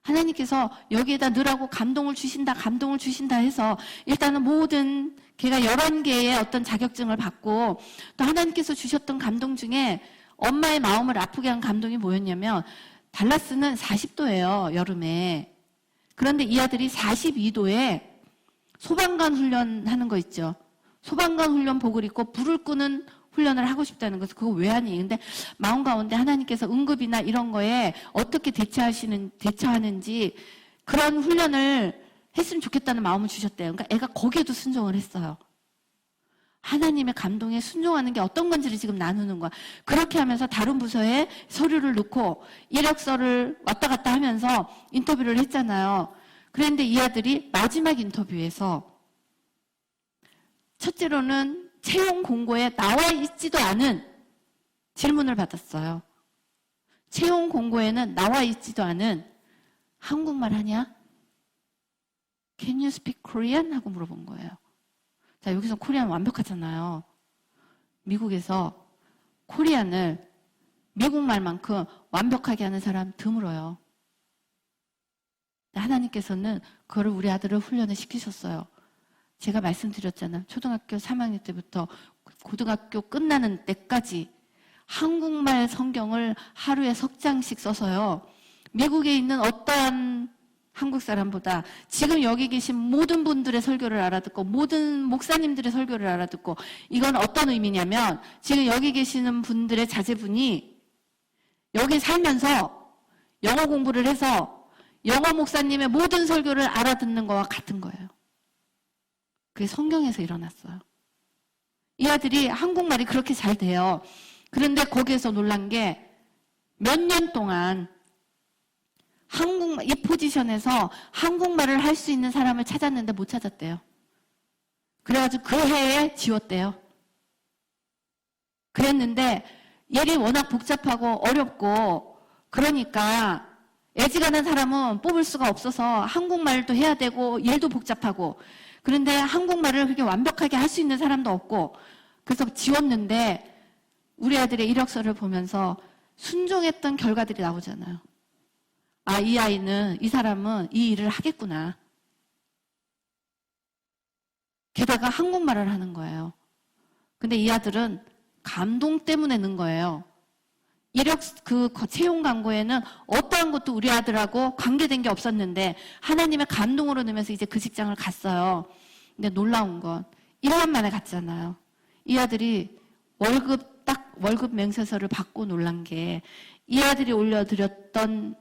하나님께서 여기에다 넣으라고 감동을 주신다 해서 일단은 모든 걔가 11개의 어떤 자격증을 받고 또 하나님께서 주셨던 감동 중에 엄마의 마음을 아프게 한 감동이 뭐였냐면 달라스는 40도예요, 여름에. 그런데 이 아들이 42도에 소방관 훈련하는 거 있죠. 소방관 훈련 복을 입고 불을 끄는 훈련을 하고 싶다는 것은 그거 왜 하니? 근데 마음 가운데 하나님께서 응급이나 이런 거에 어떻게 대처하는지 그런 훈련을 했으면 좋겠다는 마음을 주셨대요. 그러니까 애가 거기에도 순종을 했어요. 하나님의 감동에 순종하는 게 어떤 건지를 지금 나누는 거야. 그렇게 하면서 다른 부서에 서류를 넣고 이력서를 왔다 갔다 하면서 인터뷰를 했잖아요. 그런데 이 아들이 마지막 인터뷰에서 첫째로는 채용 공고에 나와 있지도 않은 질문을 받았어요. 채용 공고에는 나와 있지도 않은 한국말 하냐? Can you speak Korean? 하고 물어본 거예요. 자, 여기서 코리안 완벽하잖아요. 미국에서 코리안을 미국말만큼 완벽하게 하는 사람 드물어요. 하나님께서는 그거를 우리 아들을 훈련을 시키셨어요. 제가 말씀드렸잖아요. 초등학교 3학년 때부터 고등학교 끝나는 때까지 한국말 성경을 하루에 석 장씩 써서요. 미국에 있는 어떠한 한국 사람보다 지금 여기 계신 모든 분들의 설교를 알아듣고 모든 목사님들의 설교를 알아듣고 이건 어떤 의미냐면 지금 여기 계시는 분들의 자제분이 여기 살면서 영어 공부를 해서 영어 목사님의 모든 설교를 알아듣는 거와 같은 거예요. 그게 성경에서 일어났어요. 이 아들이 한국말이 그렇게 잘 돼요. 그런데 거기에서 놀란 게 몇 년 동안 이 포지션에서 한국말을 할 수 있는 사람을 찾았는데 못 찾았대요. 그래가지고 그 해에 지웠대요. 그랬는데 일이 워낙 복잡하고 어렵고 그러니까 애지간한 사람은 뽑을 수가 없어서 한국말도 해야 되고 일도 복잡하고 그런데 한국말을 그렇게 완벽하게 할 수 있는 사람도 없고 그래서 지웠는데 우리 아들의 이력서를 보면서 순종했던 결과들이 나오잖아요. 아, 이 사람은 이 일을 하겠구나. 게다가 한국말을 하는 거예요. 근데 이 아들은 감동 때문에 넣은 거예요. 채용 광고에는 어떠한 것도 우리 아들하고 관계된 게 없었는데 하나님의 감동으로 넣으면서 이제 그 직장을 갔어요. 근데 놀라운 건 1년 만에 갔잖아요. 이 아들이 월급 맹세서를 받고 놀란 게 이 아들이 올려드렸던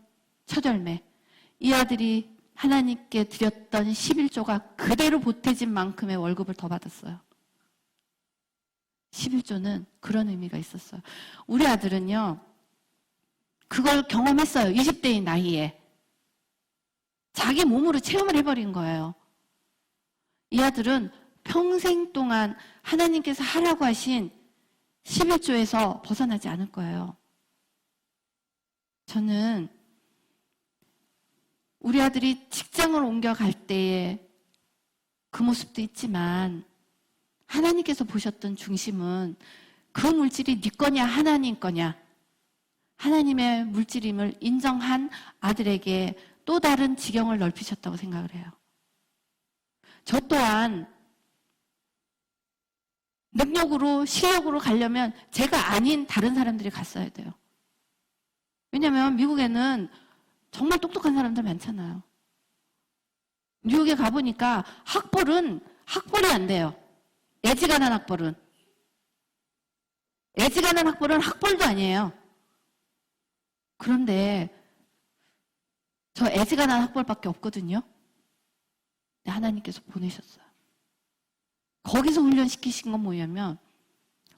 첫 열매, 이 아들이 하나님께 드렸던 11조가 그대로 보태진 만큼의 월급을 더 받았어요. 11조는 그런 의미가 있었어요. 우리 아들은요, 그걸 경험했어요. 20대인 나이에. 자기 몸으로 체험을 해버린 거예요. 이 아들은 평생 동안 하나님께서 하라고 하신 11조에서 벗어나지 않을 거예요. 저는 우리 아들이 직장을 옮겨갈 때에 그 모습도 있지만 하나님께서 보셨던 중심은 그 물질이 네 거냐 하나님 거냐 하나님의 물질임을 인정한 아들에게 또 다른 지경을 넓히셨다고 생각을 해요. 저 또한 능력으로 실력으로 가려면 제가 아닌 다른 사람들이 갔어야 돼요. 왜냐하면 미국에는 정말 똑똑한 사람들 많잖아요. 뉴욕에 가보니까 학벌이 안 돼요. 애지간한 학벌은 학벌도 아니에요. 그런데 저 애지간한 학벌밖에 없거든요. 하나님께서 보내셨어요. 거기서 훈련시키신 건 뭐냐면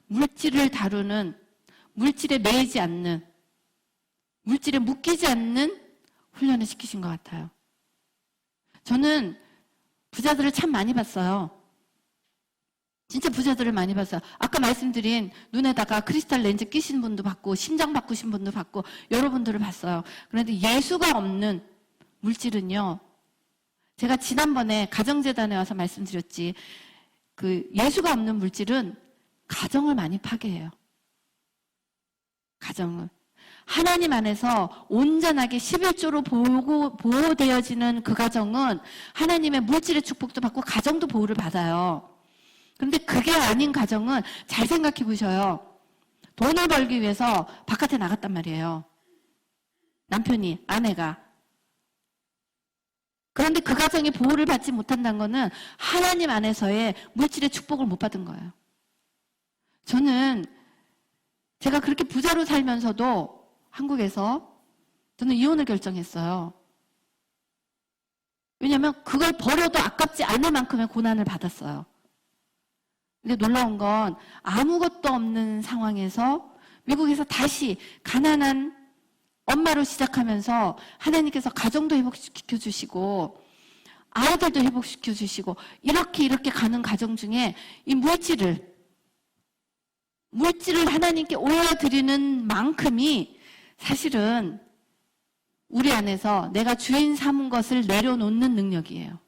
물질을 다루는, 물질에 매이지 않는, 물질에 묶이지 않는 훈련을 시키신 것 같아요. 저는 부자들을 참 많이 봤어요. 진짜 부자들을 많이 봤어요. 아까 말씀드린 눈에다가 크리스탈 렌즈 끼신 분도 봤고 심장 바꾸신 분도 봤고 여러분들을 봤어요. 그런데 예수가 없는 물질은요. 제가 지난번에 가정재단에 와서 말씀드렸지. 그 예수가 없는 물질은 가정을 많이 파괴해요. 가정을. 하나님 안에서 온전하게 11조로 보호되어지는 그 가정은 하나님의 물질의 축복도 받고 가정도 보호를 받아요. 그런데 그게 아닌 가정은 잘 생각해 보셔요. 돈을 벌기 위해서 바깥에 나갔단 말이에요. 남편이, 아내가. 그런데 그 가정이 보호를 받지 못한다는 것은 하나님 안에서의 물질의 축복을 못 받은 거예요. 저는 제가 그렇게 부자로 살면서도 한국에서 저는 이혼을 결정했어요. 왜냐하면 그걸 버려도 아깝지 않을 만큼의 고난을 받았어요. 근데 놀라운 건 아무것도 없는 상황에서 미국에서 다시 가난한 엄마로 시작하면서 하나님께서 가정도 회복시켜 주시고 아이들도 회복시켜 주시고 이렇게 가는 가정 중에 이 물질을 하나님께 올려드리는 만큼이 사실은 우리 안에서 내가 주인 삼은 것을 내려놓는 능력이에요.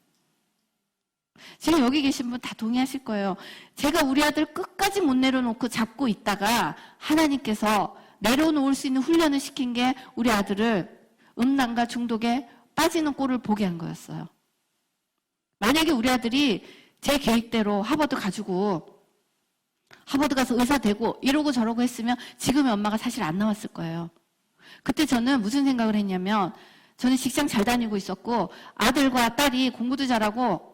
지금 여기 계신 분 다 동의하실 거예요. 제가 우리 아들 끝까지 못 내려놓고 잡고 있다가 하나님께서 내려놓을 수 있는 훈련을 시킨 게 우리 아들을 음란과 중독에 빠지는 꼴을 보게 한 거였어요. 만약에 우리 아들이 제 계획대로 하버드 가지고 하버드 가서 의사 되고 이러고 저러고 했으면 지금의 엄마가 사실 안 나왔을 거예요. 그때 저는 무슨 생각을 했냐면 저는 직장 잘 다니고 있었고 아들과 딸이 공부도 잘하고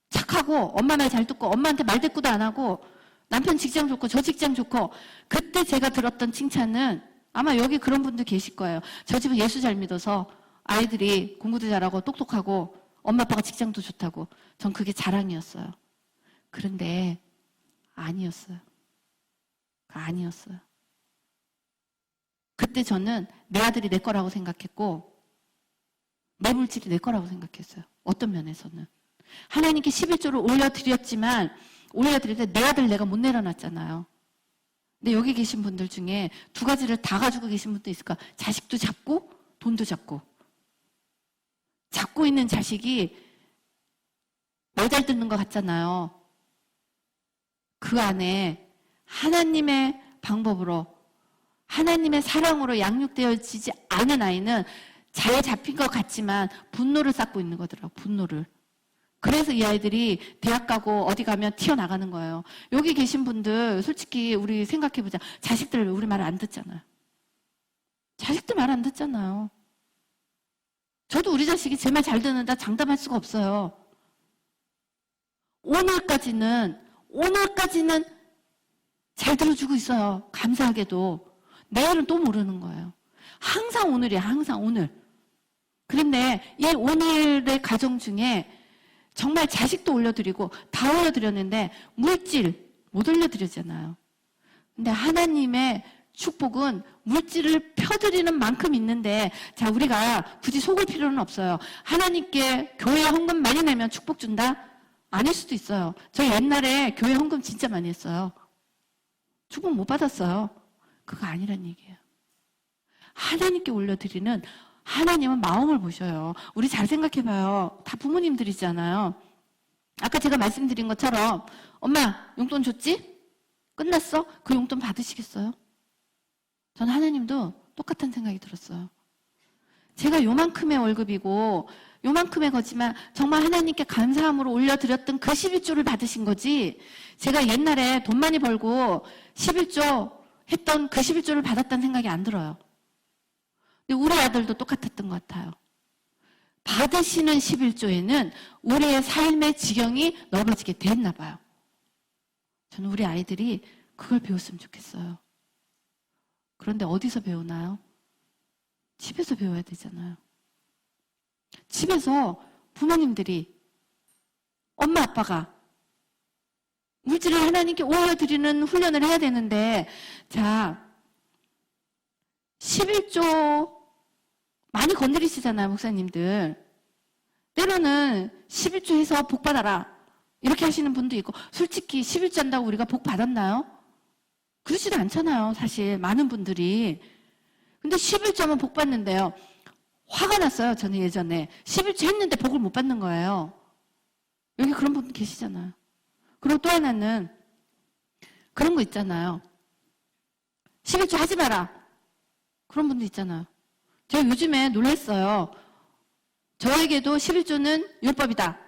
착하고 엄마 말 잘 듣고 엄마한테 말대꾸도 안 하고 남편 직장 좋고 저 직장 좋고 그때 제가 들었던 칭찬은 아마 여기 그런 분들 계실 거예요. 저 집은 예수 잘 믿어서 아이들이 공부도 잘하고 똑똑하고 엄마 아빠가 직장도 좋다고 전 그게 자랑이었어요. 그런데 아니었어요. 아니었어요. 그때 저는 내 아들이 내 거라고 생각했고 내 물질이 내 거라고 생각했어요. 어떤 면에서는. 하나님께 11조를 올려드릴 때 내 아들 내가 못 내려놨잖아요. 근데 여기 계신 분들 중에 두 가지를 다 가지고 계신 분도 있을까? 자식도 잡고 돈도 잡고. 잡고 있는 자식이 말 잘 듣는 것 같잖아요. 그 안에 하나님의 방법으로 하나님의 사랑으로 양육되어지지 않은 아이는 잘 잡힌 것 같지만 분노를 쌓고 있는 거더라고요. 분노를. 그래서 이 아이들이 대학 가고 어디 가면 튀어나가는 거예요. 여기 계신 분들 솔직히 우리 생각해보자. 자식들 우리 말 안 듣잖아요. 자식들 말 안 듣잖아요. 저도 우리 자식이 제 말 잘 듣는다 장담할 수가 없어요. 오늘까지는 잘 들어주고 있어요. 감사하게도. 내일은 또 모르는 거예요. 항상 오늘이야. 항상 오늘. 그런데 이 오늘의 가정 중에 정말 자식도 올려드리고 다 올려드렸는데 물질 못 올려드렸잖아요. 근데 하나님의 축복은 물질을 펴드리는 만큼 있는데 자 우리가 굳이 속을 필요는 없어요. 하나님께 교회 헌금 많이 내면 축복 준다? 아닐 수도 있어요. 저 옛날에 교회 헌금 진짜 많이 했어요. 축복 못 받았어요. 그거 아니란 얘기예요. 하나님께 올려드리는 하나님은 마음을 보셔요. 우리 잘 생각해봐요. 다 부모님들이잖아요. 아까 제가 말씀드린 것처럼 엄마 용돈 줬지? 끝났어? 그 용돈 받으시겠어요? 저는 하나님도 똑같은 생각이 들었어요. 제가 요만큼의 월급이고 요만큼의 거지만 정말 하나님께 감사함으로 올려드렸던 그 11조를 받으신 거지 제가 옛날에 돈 많이 벌고 11조 했던 그 11조를 받았다는 생각이 안 들어요. 근데 우리 아들도 똑같았던 것 같아요. 받으시는 11조에는 우리의 삶의 지경이 넓어지게 됐나 봐요. 저는 우리 아이들이 그걸 배웠으면 좋겠어요. 그런데 어디서 배우나요? 집에서 배워야 되잖아요. 집에서 부모님들이 엄마 아빠가 물질을 하나님께 올려드리는 훈련을 해야 되는데, 자, 11조 많이 건드리시잖아요, 목사님들. 때로는 11조 해서 복 받아라 이렇게 하시는 분도 있고, 솔직히 11조 한다고 우리가 복 받았나요? 그렇지도 않잖아요, 사실 많은 분들이. 근데 11조면 복 받는데요, 화가 났어요. 저는 예전에 11조 했는데 복을 못 받는 거예요. 여기 그런 분 계시잖아요. 그리고 또 하나는 그런 거 있잖아요. 11조 하지 마라, 그런 분도 있잖아요. 제가 요즘에 놀랐어요. 저에게도 11조는 율법이다,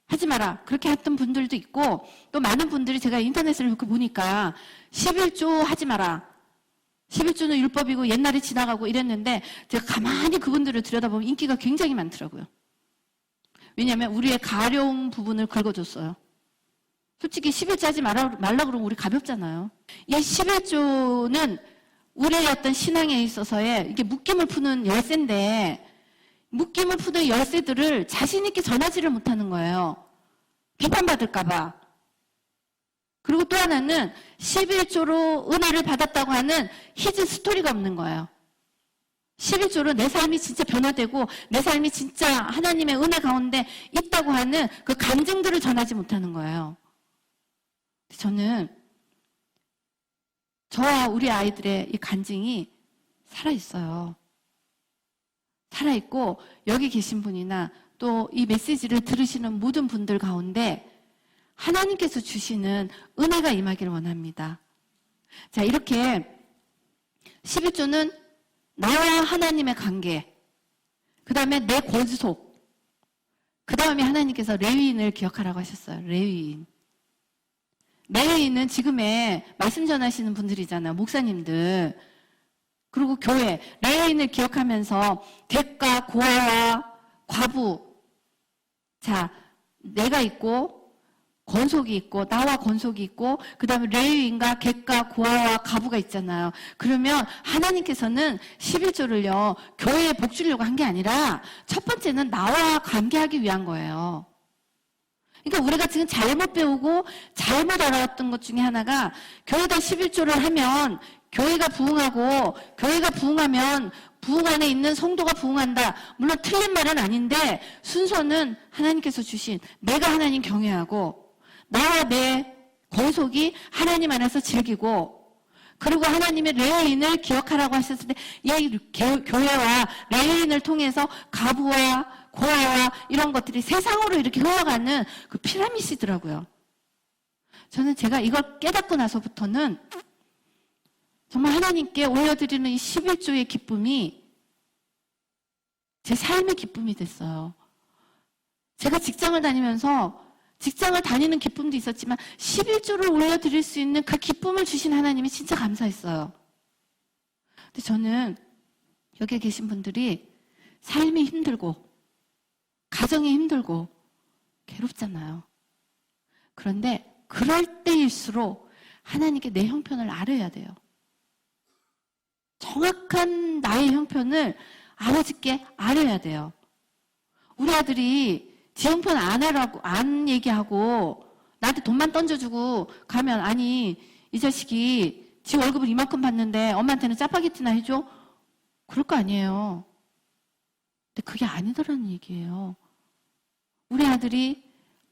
하지 마라, 그렇게 했던 분들도 있고, 또 많은 분들이 제가 인터넷을 이렇게 보니까 11조 하지 마라, 11조는 율법이고 옛날에 지나가고 이랬는데, 제가 가만히 그분들을 들여다보면 인기가 굉장히 많더라고요. 왜냐하면 우리의 가려운 부분을 긁어줬어요. 솔직히 11조 하지 말라 그러면 우리 가볍잖아요. 이 11조는 우리의 어떤 신앙에 있어서의 이게 묶임을 푸는 열쇠인데, 묶임을 푸는 열쇠들을 자신 있게 전하지를 못하는 거예요. 비판받을까봐. 그리고 또 하나는 11조로 은혜를 받았다고 하는 히즈 스토리가 없는 거예요. 11조로 내 삶이 진짜 변화되고 내 삶이 진짜 하나님의 은혜 가운데 있다고 하는 그 간증들을 전하지 못하는 거예요. 저는 저와 우리 아이들의 이 간증이 살아있어요. 살아있고, 여기 계신 분이나 또 이 메시지를 들으시는 모든 분들 가운데 하나님께서 주시는 은혜가 임하기를 원합니다. 자, 이렇게 11조는 나와 하나님의 관계, 그 다음에 내 권속, 그 다음에 하나님께서 레위인을 기억하라고 하셨어요. 레위인. 레위인은 지금의 말씀 전하시는 분들이잖아요. 목사님들. 그리고 교회, 레위인을 기억하면서 객과 고아와 과부, 자, 내가 있고 권속이 있고 나와 권속이 있고, 그 다음에 레위인과 객과 고아와 과부가 있잖아요. 그러면 하나님께서는 11조를요 교회에 복 주려고 한 게 아니라 첫 번째는 나와 관계하기 위한 거예요. 그러니까 우리가 지금 잘못 배우고 잘못 알아왔던 것 중에 하나가, 교회다 11조를 하면 교회가 부흥하고, 교회가 부흥하면 부흥 안에 있는 성도가 부흥한다. 물론 틀린 말은 아닌데, 순서는 하나님께서 주신, 내가 하나님 경외하고 나와 내 권속이 하나님 안에서 즐기고, 그리고 하나님의 레위인을 기억하라고 하셨을 때, 이 교회와 레위인을 통해서 가부와 고아와 이런 것들이 세상으로 이렇게 흘러가는 그 피라미드더라고요. 저는 제가 이걸 깨닫고 나서부터는 정말 하나님께 올려드리는 이 11조의 기쁨이 제 삶의 기쁨이 됐어요. 제가 직장을 다니면서 직장을 다니는 기쁨도 있었지만 11조를 올려드릴 수 있는 그 기쁨을 주신 하나님이 진짜 감사했어요. 근데 저는 여기 계신 분들이 삶이 힘들고 가정이 힘들고 괴롭잖아요. 그런데 그럴 때일수록 하나님께 내 형편을 알아야 돼요. 정확한 나의 형편을 아버지께 알아야 돼요. 우리 아들이 지 형편 안 얘기하고 나한테 돈만 던져주고 가면, 아니 이 자식이 지 월급을 이만큼 받는데 엄마한테는 짜파게티나 해줘? 그럴 거 아니에요. 근데 그게 아니더라는 얘기예요. 우리 아들이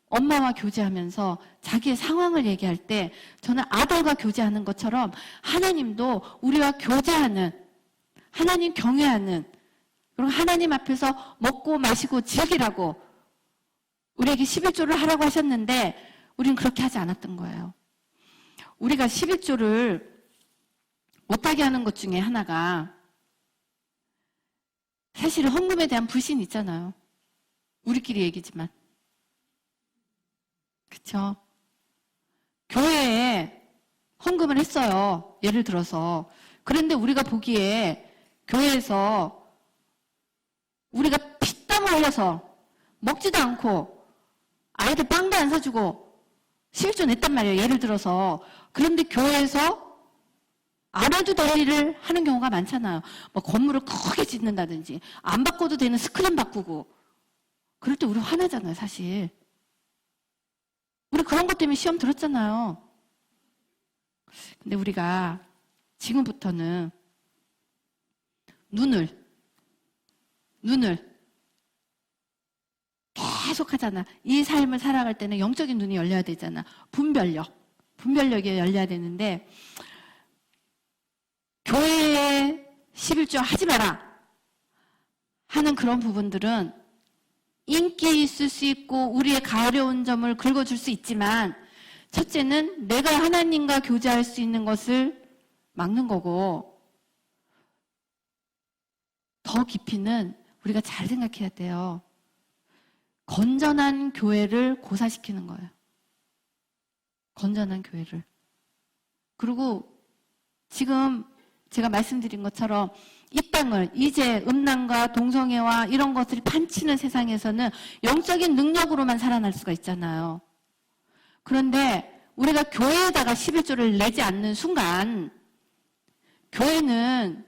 엄마와 교제하면서 자기의 상황을 얘기할 때, 저는 아들과 교제하는 것처럼 하나님도 우리와 교제하는, 하나님 경외하는, 그리고 하나님 앞에서 먹고 마시고 즐기라고 우리에게 11조를 하라고 하셨는데, 우리는 그렇게 하지 않았던 거예요. 우리가 11조를 못하게 하는 것 중에 하나가, 사실은 헌금에 대한 불신이 있잖아요. 우리끼리 얘기지만. 그쵸? 교회에 헌금을 했어요. 예를 들어서. 그런데 우리가 보기에 교회에서 우리가 피땀 흘려서 먹지도 않고 아이들 빵도 안 사주고 11조 냈단 말이에요. 예를 들어서. 그런데 교회에서 안 해도 될 일을 하는 경우가 많잖아요. 뭐 건물을 크게 짓는다든지 안 바꿔도 되는 스크린 바꾸고. 그럴 때 우리 화나잖아요, 사실. 우리 그런 것 때문에 시험 들었잖아요. 근데 우리가 지금부터는 눈을 계속 하잖아. 이 삶을 살아갈 때는 영적인 눈이 열려야 되잖아. 분별력이 열려야 되는데, 교회에 11조 하지 마라 하는 그런 부분들은 인기 있을 수 있고 우리의 가려운 점을 긁어줄 수 있지만, 첫째는 내가 하나님과 교제할 수 있는 것을 막는 거고, 더 깊이는 우리가 잘 생각해야 돼요. 건전한 교회를 고사시키는 거예요. 건전한 교회를. 그리고 지금 제가 말씀드린 것처럼 이 땅을 이제 음란과 동성애와 이런 것들이 판치는 세상에서는 영적인 능력으로만 살아날 수가 있잖아요. 그런데 우리가 교회에다가 11조를 내지 않는 순간 교회는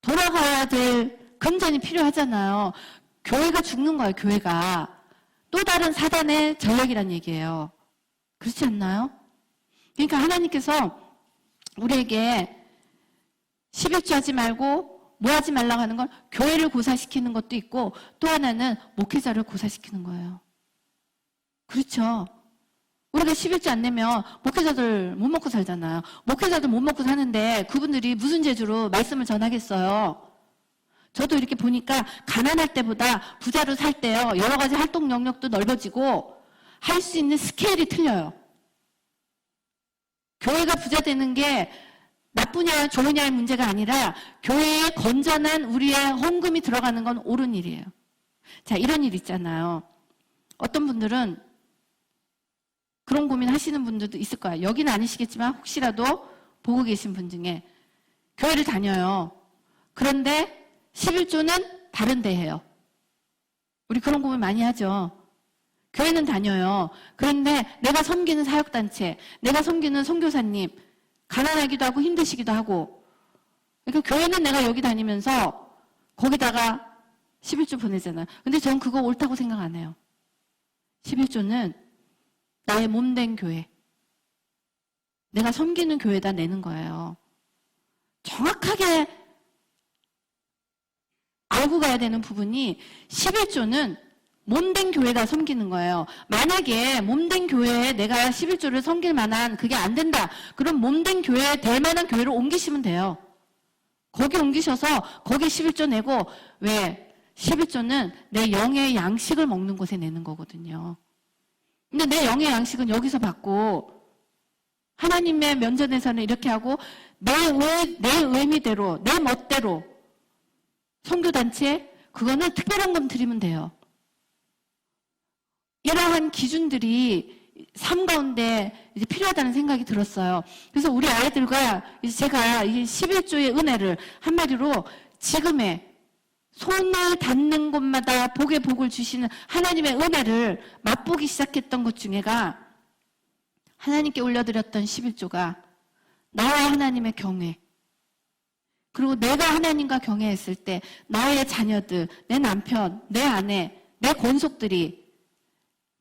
돌아가야 될 금전이 필요하잖아요. 교회가 죽는 거예요, 교회가. 또 다른 사단의 전략이란 얘기예요. 그렇지 않나요? 그러니까 하나님께서 우리에게 11조 하지 말고 뭐 하지 말라고 하는 건 교회를 고사시키는 것도 있고, 또 하나는 목회자를 고사시키는 거예요. 그렇죠? 우리가 11조 안 내면 목회자들 못 먹고 살잖아요. 목회자들 못 먹고 사는데 그분들이 무슨 재주로 말씀을 전하겠어요? 저도 이렇게 보니까 가난할 때보다 부자로 살 때요, 여러 가지 활동 영역도 넓어지고 할 수 있는 스케일이 틀려요. 교회가 부자 되는 게 나쁘냐 좋으냐의 문제가 아니라 교회에 건전한 우리의 헌금이 들어가는 건 옳은 일이에요. 자, 이런 일 있잖아요. 어떤 분들은 그런 고민 하시는 분들도 있을 거예요. 여기는 아니시겠지만 혹시라도 보고 계신 분 중에 교회를 다녀요. 그런데 11조는 다른 데 해요. 우리 그런 고민 많이 하죠. 교회는 다녀요. 그런데 내가 섬기는 사역단체, 내가 섬기는 선교사님, 가난하기도 하고 힘드시기도 하고, 그러니까 교회는 내가 여기 다니면서 거기다가 11조 보내잖아요. 근데 저는 그거 옳다고 생각 안 해요. 11조는 나의 몸된 교회, 내가 섬기는 교회에다 내는 거예요. 정확하게 알고 가야 되는 부분이 11조는 몸된 교회가 섬기는 거예요. 만약에 몸된 교회에 내가 11조를 섬길 만한 그게 안 된다. 그럼 몸된 교회에 될 만한 교회로 옮기시면 돼요. 거기 옮기셔서 거기 11조 내고, 왜? 11조는 내 영의 양식을 먹는 곳에 내는 거거든요. 근데 내 영의 양식은 여기서 받고 하나님의 면전에서는 이렇게 하고 내 의미대로, 내 멋대로 선교단체, 그거는 특별헌금 드리면 돼요. 이러한 기준들이 삶 가운데 이제 필요하다는 생각이 들었어요. 그래서 우리 아이들과 이제 제가 이 11조의 은혜를 한마디로 지금의 손을 닿는 곳마다 복의 복을 주시는 하나님의 은혜를 맛보기 시작했던 것 중에가 하나님께 올려드렸던 11조가 나와 하나님의 경외, 그리고 내가 하나님과 경외했을 때 나의 자녀들, 내 남편, 내 아내, 내 권속들이,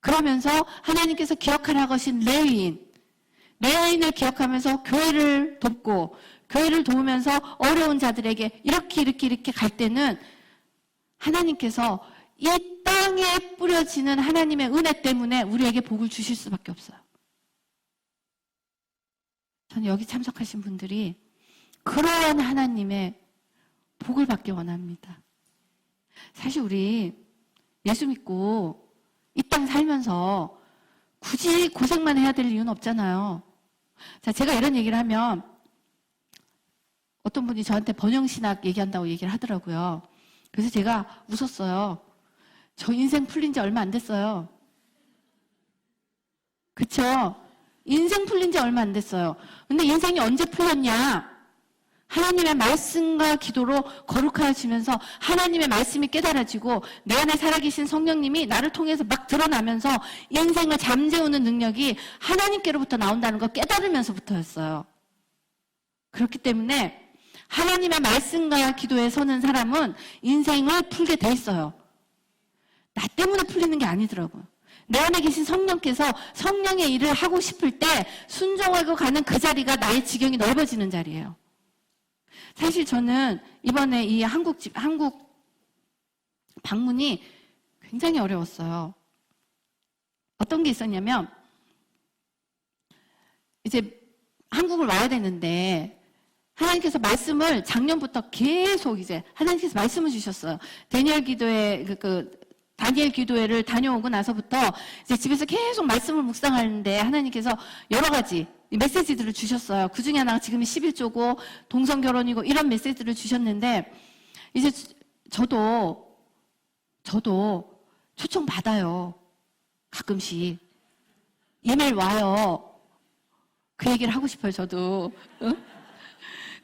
그러면서 하나님께서 기억하라고 하신 레위인을 기억하면서 교회를 돕고, 교회를 도우면서 어려운 자들에게 이렇게 갈 때는 하나님께서 이 땅에 뿌려지는 하나님의 은혜 때문에 우리에게 복을 주실 수밖에 없어요. 저는 여기 참석하신 분들이 그러한 하나님의 복을 받기 원합니다. 사실 우리 예수 믿고 이 땅 살면서 굳이 고생만 해야 될 이유는 없잖아요. 자, 제가 이런 얘기를 하면 어떤 분이 저한테 번영신학 얘기한다고 얘기를 하더라고요. 그래서 제가 웃었어요. 저 인생 풀린 지 얼마 안 됐어요. 그쵸? 인생 풀린 지 얼마 안 됐어요. 근데 인생이 언제 풀렸냐? 하나님의 말씀과 기도로 거룩해지면서 하나님의 말씀이 깨달아지고 내 안에 살아계신 성령님이 나를 통해서 막 드러나면서 인생을 잠재우는 능력이 하나님께로부터 나온다는 걸 깨달으면서부터였어요. 그렇기 때문에 하나님의 말씀과 기도에 서는 사람은 인생을 풀게 돼 있어요. 나 때문에 풀리는 게 아니더라고요. 내 안에 계신 성령께서 성령의 일을 하고 싶을 때 순종하고 가는 그 자리가 나의 지경이 넓어지는 자리예요. 사실 저는 이번에 이 한국 방문이 굉장히 어려웠어요. 어떤 게 있었냐면, 이제 한국을 와야 되는데, 하나님께서 말씀을 작년부터 계속 이제 하나님께서 말씀을 주셨어요. 다니엘 기도회를 다녀오고 나서부터 이제 집에서 계속 말씀을 묵상하는데 하나님께서 여러 가지 메시지들을 주셨어요. 그 중에 하나가 지금 11조고 동성결혼이고 이런 메시지를 주셨는데, 이제 저도 초청 받아요. 가끔씩. 이메일 와요. 그 얘기를 하고 싶어요, 저도. 응?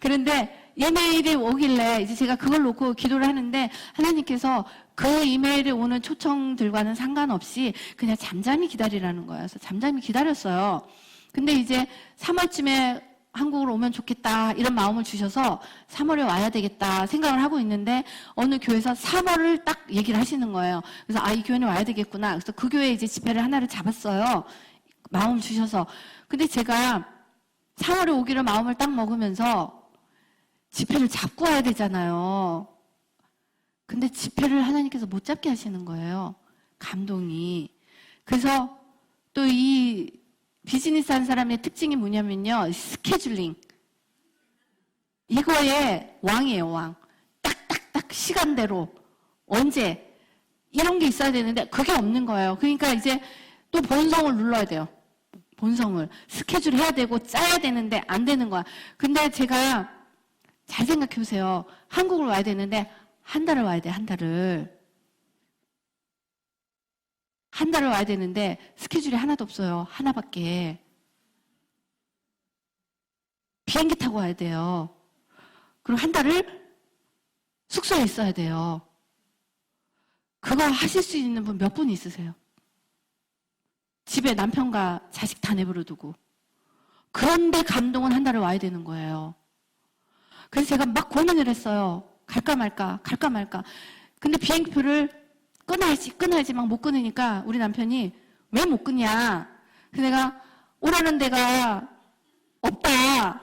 그런데 이메일이 오길래 이제 제가 그걸 놓고 기도를 하는데 하나님께서 그 이메일에 오는 초청들과는 상관없이 그냥 잠잠히 기다리라는 거예요. 그래서 잠잠히 기다렸어요. 근데 이제 3월쯤에 한국으로 오면 좋겠다 이런 마음을 주셔서 3월에 와야 되겠다 생각을 하고 있는데 어느 교회에서 3월을 딱 얘기를 하시는 거예요. 그래서 이 교회는 와야 되겠구나. 그래서 그 교회에 이제 집회를 하나를 잡았어요. 마음 주셔서. 근데 제가 3월에 오기로 마음을 딱 먹으면서 집회를 잡고 와야 되잖아요. 근데 집회를 하나님께서 못 잡게 하시는 거예요. 감동이. 그래서 또 이 비즈니스 하는 사람의 특징이 뭐냐면요. 스케줄링. 이거의 왕이에요, 왕. 딱딱딱 시간대로. 언제. 이런 게 있어야 되는데 그게 없는 거예요. 그러니까 이제 또 본성을 눌러야 돼요. 본성을. 스케줄 해야 되고 짜야 되는데 안 되는 거야. 근데 제가 잘 생각해 보세요. 한국을 와야 되는데 한 달을 와야 돼, 한 달을. 한 달을 와야 되는데 스케줄이 하나도 없어요. 하나밖에. 비행기 타고 와야 돼요. 그리고 한 달을 숙소에 있어야 돼요. 그거 하실 수 있는 분 몇 분 있으세요? 집에 남편과 자식 다 내버려 두고. 그런데 감동은 한 달을 와야 되는 거예요. 그래서 제가 막 고민을 했어요. 갈까 말까, 갈까 말까. 근데 비행기표를 끊어야지 막 못 끊으니까 우리 남편이 왜 못 끊냐. 그래서 내가 오라는 데가 없다.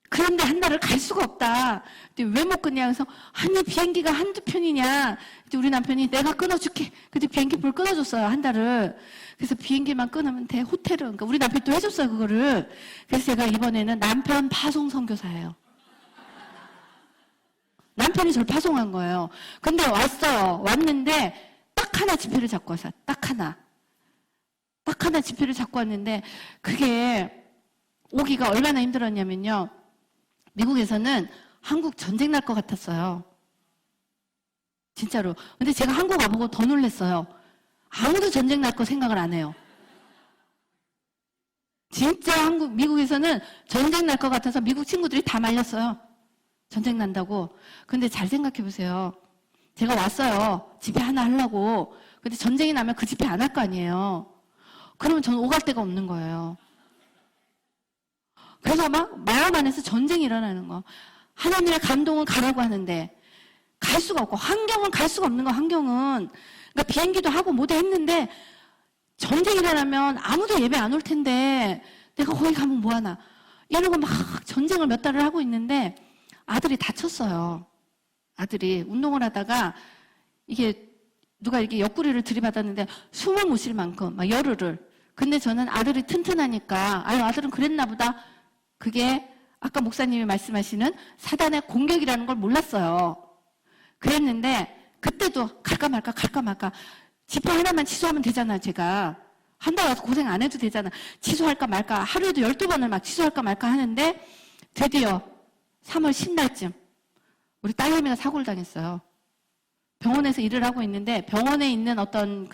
그런데 한 달을 갈 수가 없다. 왜 못 끊냐. 그래서 아니 비행기가 한두 편이냐. 우리 남편이 내가 끊어줄게. 근데 비행기표를 끊어줬어요. 한 달을. 그래서 비행기만 끊으면 돼. 호텔은. 그러니까 우리 남편이 또 해줬어요. 그거를. 그래서 제가 이번에는 남편 파송 선교사예요. 남편이 저를 파송한 거예요. 근데 왔어요. 왔는데 딱 하나 지표를 잡고 왔어요. 딱 하나 지표를 잡고 왔는데 그게 오기가 얼마나 힘들었냐면요. 미국에서는 한국 전쟁 날 것 같았어요. 진짜로. 근데 제가 한국 와보고 더 놀랐어요. 아무도 전쟁 날 거 생각을 안 해요. 진짜 미국에서는 전쟁 날 것 같아서 미국 친구들이 다 말렸어요. 전쟁 난다고. 근데 잘 생각해 보세요. 제가 왔어요. 집회 하나 하려고. 근데 전쟁이 나면 그 집회 안 할 거 아니에요. 그러면 저는 오갈 데가 없는 거예요. 그래서 막 마음 안에서 전쟁이 일어나는 거. 하나님의 감동은 가라고 하는데 갈 수가 없고 환경은 갈 수가 없는 거. 환경은. 그러니까 비행기도 하고 뭐도 했는데 전쟁이 일어나면 아무도 예배 안 올 텐데 내가 거기 가면 뭐하나. 이러고 막 전쟁을 몇 달을 하고 있는데 아들이 다쳤어요. 아들이 운동을 하다가 이게 누가 이렇게 옆구리를 들이받았는데 숨을 못 쉴 만큼 막 열흘을. 근데 저는 아들이 튼튼하니까 아들은 그랬나 보다. 그게 아까 목사님이 말씀하시는 사단의 공격이라는 걸 몰랐어요. 그랬는데 그때도 갈까 말까 집회 하나만 취소하면 되잖아. 제가 한 달 와서 고생 안 해도 되잖아. 취소할까 말까 하루에도 12번을 막 취소할까 말까 하는데 드디어 3월 10날쯤 우리 딸내미가 사고를 당했어요. 병원에서 일을 하고 있는데 병원에 있는 어떤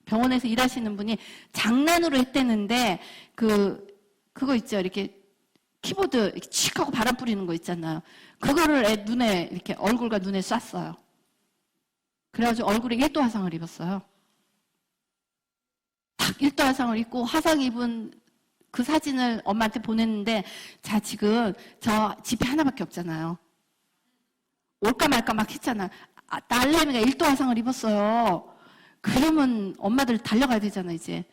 병원에서 일하시는 분이 장난으로 했대는데 그거 있죠. 이렇게 키보드 이렇게 칙 하고 바람 뿌리는 거 있잖아요. 그거를 애 눈에 이렇게 얼굴과 눈에 쐈어요. 그래가지고 얼굴에 1도 화상을 입었어요. 딱 1도 화상을 입고 화상 입은 그 사진을 엄마한테 보냈는데 자 지금 저 집회 하나밖에 없잖아요. 올까 말까 막 했잖아. 딸내미가 1도 화상을 입었어요. 그러면 엄마들 달려가야 되잖아, 이제.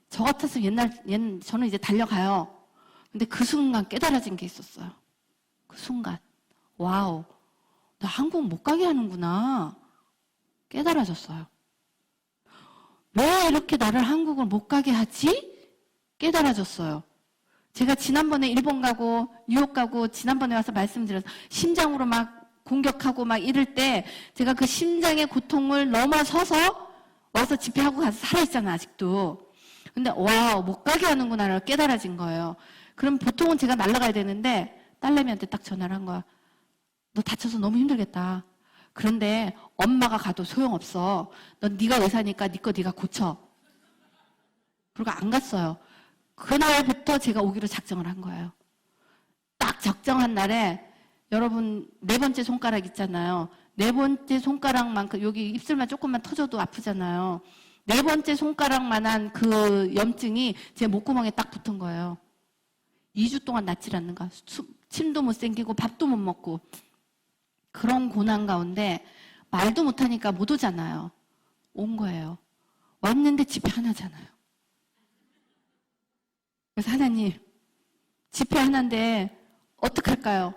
저 같았으면 저는 이제 달려가요. 근데 그 순간 깨달아진 게 있었어요. 그 순간. 와우. 나 한국 못 가게 하는구나. 깨달아졌어요. 왜 이렇게 나를 한국을 못 가게 하지? 깨달아졌어요. 제가 지난번에 일본 가고 뉴욕 가고 지난번에 와서 말씀드렸어요. 심장으로 막 공격하고 막 이럴 때 제가 그 심장의 고통을 넘어서서 와서 집회하고 가서 살아있잖아, 아직도. 근데 와우, 못 가게 하는구나를 깨달아진 거예요. 그럼 보통은 제가 날아가야 되는데 딸내미한테 딱 전화를 한 거야. 너 다쳐서 너무 힘들겠다. 그런데 엄마가 가도 소용없어. 넌 네가 의사니까 네 거 네가 고쳐. 그리고 안 갔어요. 그날부터 제가 오기로 작정을 한 거예요. 딱 적정한 날에 여러분 4번째 손가락 있잖아요. 4번째 손가락만큼 여기 입술만 조금만 터져도 아프잖아요. 4번째 손가락만한 그 염증이 제 목구멍에 딱 붙은 거예요. 2주 동안 낫질 않는 거야. 침도 못 생기고 밥도 못 먹고 그런 고난 가운데 말도 못하니까 못 오잖아요. 온 거예요. 왔는데 집회 하나잖아요. 그래서 하나님, 집회 하나인데 어떡할까요?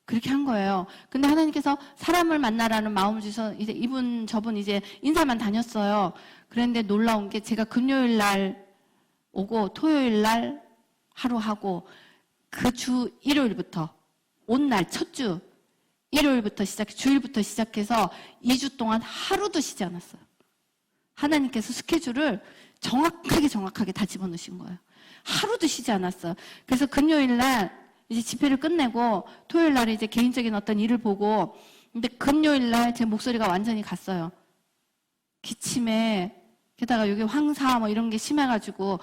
그렇게 한 거예요. 근데 하나님께서 사람을 만나라는 마음을 주셔서 이제 이분 저분 이제 인사만 다녔어요. 그런데 놀라운 게 제가 금요일 날 오고 토요일 날 하루 하고 그 주 일요일부터 온 날 첫 주 일요일부터 시작해 주일부터 시작해서 2주 동안 하루도 쉬지 않았어요. 하나님께서 스케줄을 정확하게 다 집어넣으신 거예요. 하루도 쉬지 않았어요. 그래서 금요일 날 이제 집회를 끝내고 토요일 날 이제 개인적인 어떤 일을 보고 근데 금요일 날 제 목소리가 완전히 갔어요. 기침에 게다가 여기 황사 뭐 이런 게 심해가지고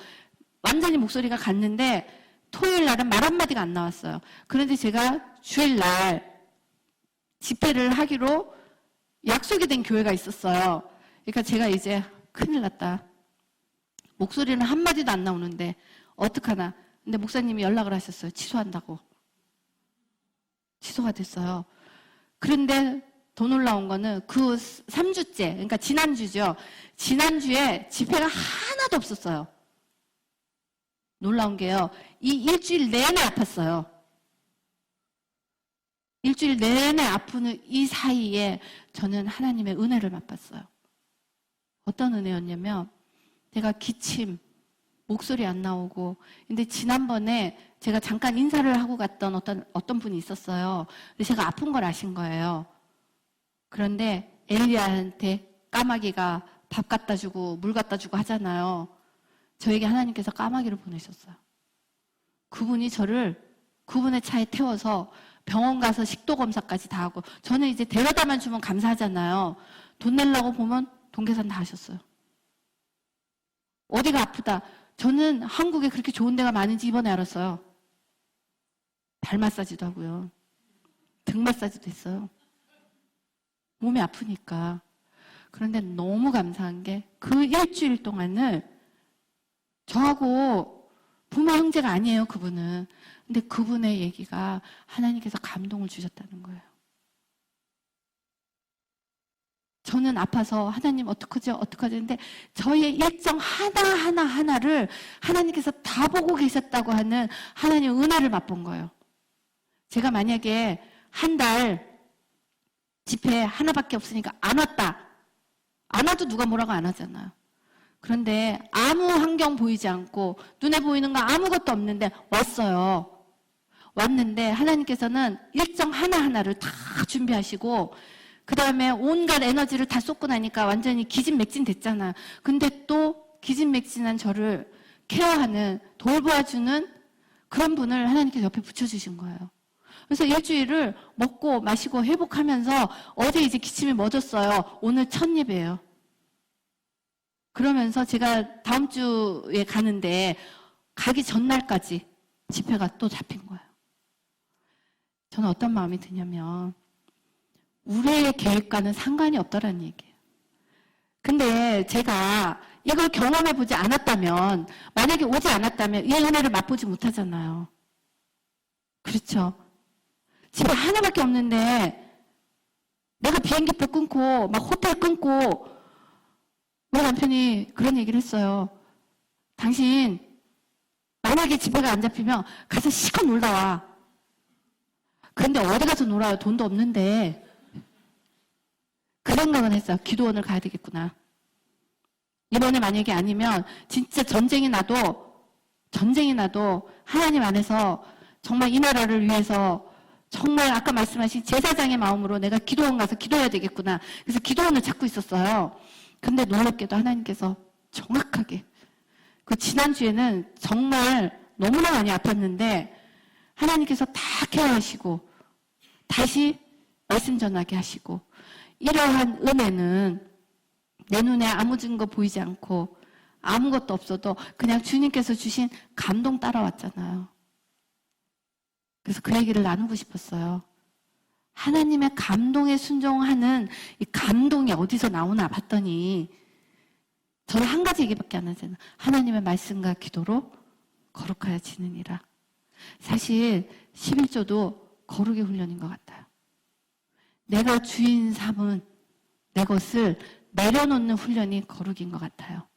완전히 목소리가 갔는데 토요일 날은 말 한마디가 안 나왔어요. 그런데 제가 주일 날 집회를 하기로 약속이 된 교회가 있었어요. 그러니까 제가 이제 큰일 났다. 목소리는 한마디도 안 나오는데 어떡하나. 근데 목사님이 연락을 하셨어요. 취소한다고. 취소가 됐어요. 그런데 더 놀라운 거는 그 3주째, 그러니까 지난주죠. 지난주에 집회가 하나도 없었어요. 놀라운 게요. 이 일주일 내내 아팠어요. 일주일 내내 아픈 이 사이에 저는 하나님의 은혜를 맛봤어요. 어떤 은혜였냐면 제가 기침, 목소리 안 나오고 근데 지난번에 제가 잠깐 인사를 하고 갔던 어떤 분이 있었어요. 근데 제가 아픈 걸 아신 거예요. 그런데 엘리야한테 까마귀가 밥 갖다 주고 물 갖다 주고 하잖아요. 저에게 하나님께서 까마귀를 보내셨어요. 그분이 저를 그분의 차에 태워서 병원 가서 식도 검사까지 다 하고 저는 이제 데려다만 주면 감사하잖아요. 돈 내려고 보면 돈 계산 다 하셨어요. 어디가 아프다. 저는 한국에 그렇게 좋은 데가 많은지 이번에 알았어요. 발 마사지도 하고요. 등 마사지도 했어요. 몸이 아프니까. 그런데 너무 감사한 게 그 일주일 동안을 저하고 부모 형제가 아니에요, 그분은. 근데 그분의 얘기가 하나님께서 감동을 주셨다는 거예요. 저는 아파서 하나님 어떡하죠? 했는데 저의 일정 하나를 하나님께서 다 보고 계셨다고 하는 하나님의 은혜를 맛본 거예요. 제가 만약에 한 달 집회 하나밖에 없으니까 안 왔다. 안 와도 누가 뭐라고 안 하잖아요. 그런데 아무 환경 보이지 않고 눈에 보이는 거 아무것도 없는데 왔어요. 왔는데 하나님께서는 일정 하나를 다 준비하시고 그 다음에 온갖 에너지를 다 쏟고 나니까 완전히 기진맥진 됐잖아. 근데 또 기진맥진한 저를 케어하는, 돌보아주는 그런 분을 하나님께서 옆에 붙여주신 거예요. 그래서 일주일을 먹고 마시고 회복하면서 어제 이제 기침이 멎었어요. 오늘 첫 예배예요. 그러면서 제가 다음 주에 가는데 가기 전날까지 집회가 또 잡힌 거예요. 저는 어떤 마음이 드냐면 우리의 계획과는 상관이 없다라는 얘기예요. 근데 제가 이걸 경험해보지 않았다면, 만약에 오지 않았다면 이 은혜를 맛보지 못하잖아요. 그렇죠? 집에 하나밖에 없는데 내가 비행기표 끊고 막 호텔 끊고 우리 남편이 그런 얘기를 했어요. 당신 만약에 집회가 안 잡히면 가서 실컷 놀다 와. 그런데 어디 가서 놀아요? 돈도 없는데. 그 생각은 했어요. 기도원을 가야 되겠구나. 이번에 만약에 아니면 진짜 전쟁이 나도 하나님 안에서 정말 이 나라를 위해서 정말 아까 말씀하신 제사장의 마음으로 내가 기도원 가서 기도해야 되겠구나. 그래서 기도원을 찾고 있었어요. 근데 놀랍게도 하나님께서 정확하게 그 지난주에는 정말 너무나 많이 아팠는데 하나님께서 다 케어하시고 다시 말씀 전하게 하시고 이러한 은혜는 내 눈에 아무 증거 보이지 않고 아무것도 없어도 그냥 주님께서 주신 감동 따라왔잖아요. 그래서 그 얘기를 나누고 싶었어요. 하나님의 감동에 순종하는 이 감동이 어디서 나오나 봤더니 저는 한 가지 얘기밖에 안 하잖아요. 하나님의 말씀과 기도로 거룩하여 지느니라. 사실 11조도 거룩의 훈련인 것 같아요. 내가 주인 삼은 내 것을 내려놓는 훈련이 거룩인 것 같아요.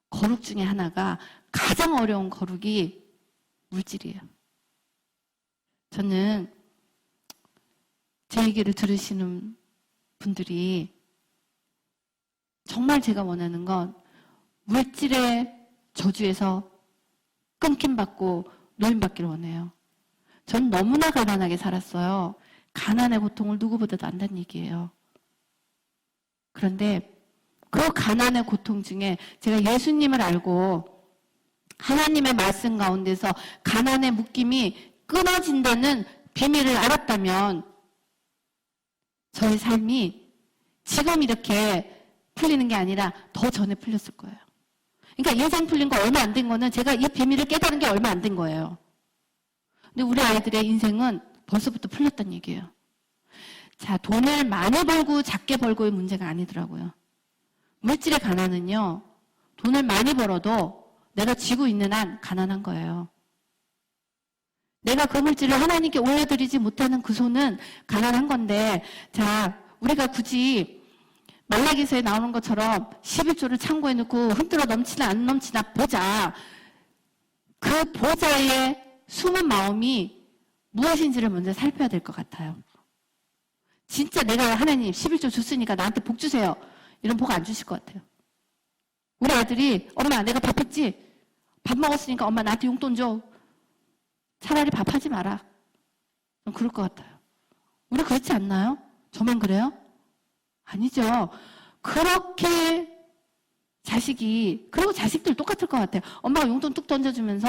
거룩 중에 하나가 가장 어려운 거룩이 물질이에요. 저는 제 얘기를 들으시는 분들이 정말 제가 원하는 건 물질의 저주에서 끊김받고 노임받기를 원해요. 전 너무나 가난하게 살았어요. 가난의 고통을 누구보다도 안다는 얘기예요. 그런데 그 가난의 고통 중에 제가 예수님을 알고 하나님의 말씀 가운데서 가난의 묶임이 끊어진다는 비밀을 알았다면 저의 삶이 지금 이렇게 풀리는 게 아니라 더 전에 풀렸을 거예요. 그러니까 인생 풀린 거 얼마 안 된 거는 제가 이 비밀을 깨달은 게 얼마 안 된 거예요. 근데 우리 아이들의 인생은 벌써부터 풀렸다는 얘기예요. 자, 돈을 많이 벌고 작게 벌고의 문제가 아니더라고요. 물질의 가난은요, 돈을 많이 벌어도 내가 쥐고 있는 한 가난한 거예요. 내가 그 물질을 하나님께 올려드리지 못하는 그 손은 가난한 건데, 자, 우리가 굳이 말라기서에 나오는 것처럼 11조를 창고에 넣고 흔들어 넘치나 안 넘치나 보자. 그 보자의 숨은 마음이 무엇인지를 먼저 살펴야 될 것 같아요. 진짜 내가 하나님 11조 줬으니까 나한테 복 주세요. 이런 복 안 주실 것 같아요. 우리 아들이 엄마 내가 밥 했지? 밥 먹었으니까 엄마 나한테 용돈 줘. 차라리 밥하지 마라. 그럴 것 같아요. 우리 그렇지 않나요? 저만 그래요? 아니죠. 그렇게 자식이, 그리고 자식들 똑같을 것 같아요. 엄마가 용돈 뚝 던져주면서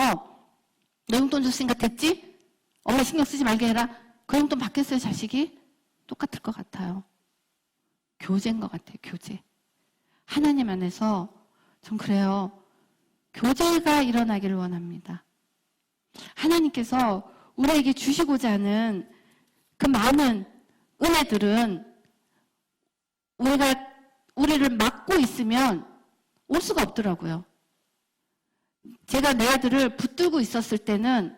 너 용돈 줬으니까 됐지? 엄마 신경 쓰지 말게 해라. 그 용돈 받겠어요, 자식이? 똑같을 것 같아요. 교제인 것 같아요, 교제. 하나님 안에서 전 그래요. 교제가 일어나기를 원합니다. 하나님께서 우리에게 주시고자 하는 그 많은 은혜들은 우리를 막고 있으면 올 수가 없더라고요. 제가 내 아들을 붙들고 있었을 때는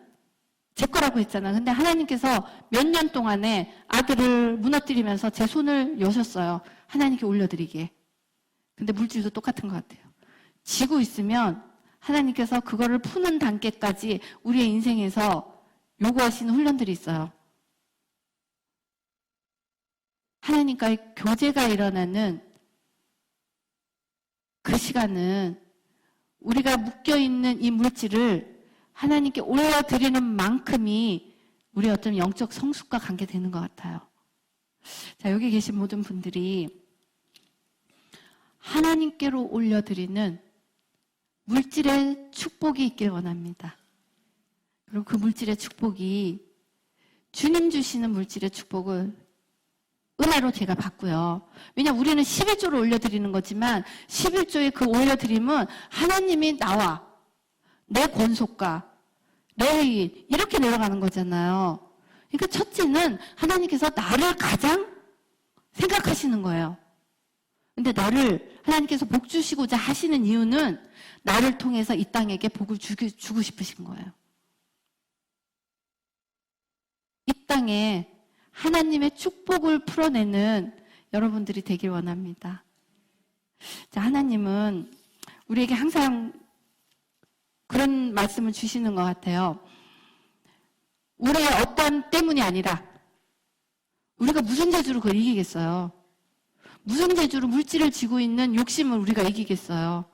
제 거라고 했잖아. 근데 하나님께서 몇 년 동안에 아들을 무너뜨리면서 제 손을 여셨어요. 하나님께 올려드리기에. 근데 물질도 똑같은 것 같아요. 지고 있으면 하나님께서 그거를 푸는 단계까지 우리의 인생에서 요구하시는 훈련들이 있어요. 하나님과의 교제가 일어나는 그 시간은 우리가 묶여있는 이 물질을 하나님께 올려드리는 만큼이 우리의 어떤 영적 성숙과 관계되는 것 같아요. 자, 여기 계신 모든 분들이 하나님께로 올려드리는 물질의 축복이 있길 원합니다. 그리고 그 물질의 축복이 주님 주시는 물질의 축복을 은혜로 제가 받고요. 왜냐하면 우리는 11조를 올려드리는 거지만 11조의 그 올려드림은 하나님이 나와 내 권속과 내 의인 이렇게 내려가는 거잖아요. 그러니까 첫째는 하나님께서 나를 가장 생각하시는 거예요. 근데 나를 하나님께서 복 주시고자 하시는 이유는 나를 통해서 이 땅에게 복을 주고 싶으신 거예요. 이 땅에 하나님의 축복을 풀어내는 여러분들이 되길 원합니다. 자, 하나님은 우리에게 항상 그런 말씀을 주시는 것 같아요. 우리의 어떤 때문이 아니라 우리가 무슨 재주로 그걸 이기겠어요? 무슨 재주로 물질을 쥐고 있는 욕심을 우리가 이기겠어요?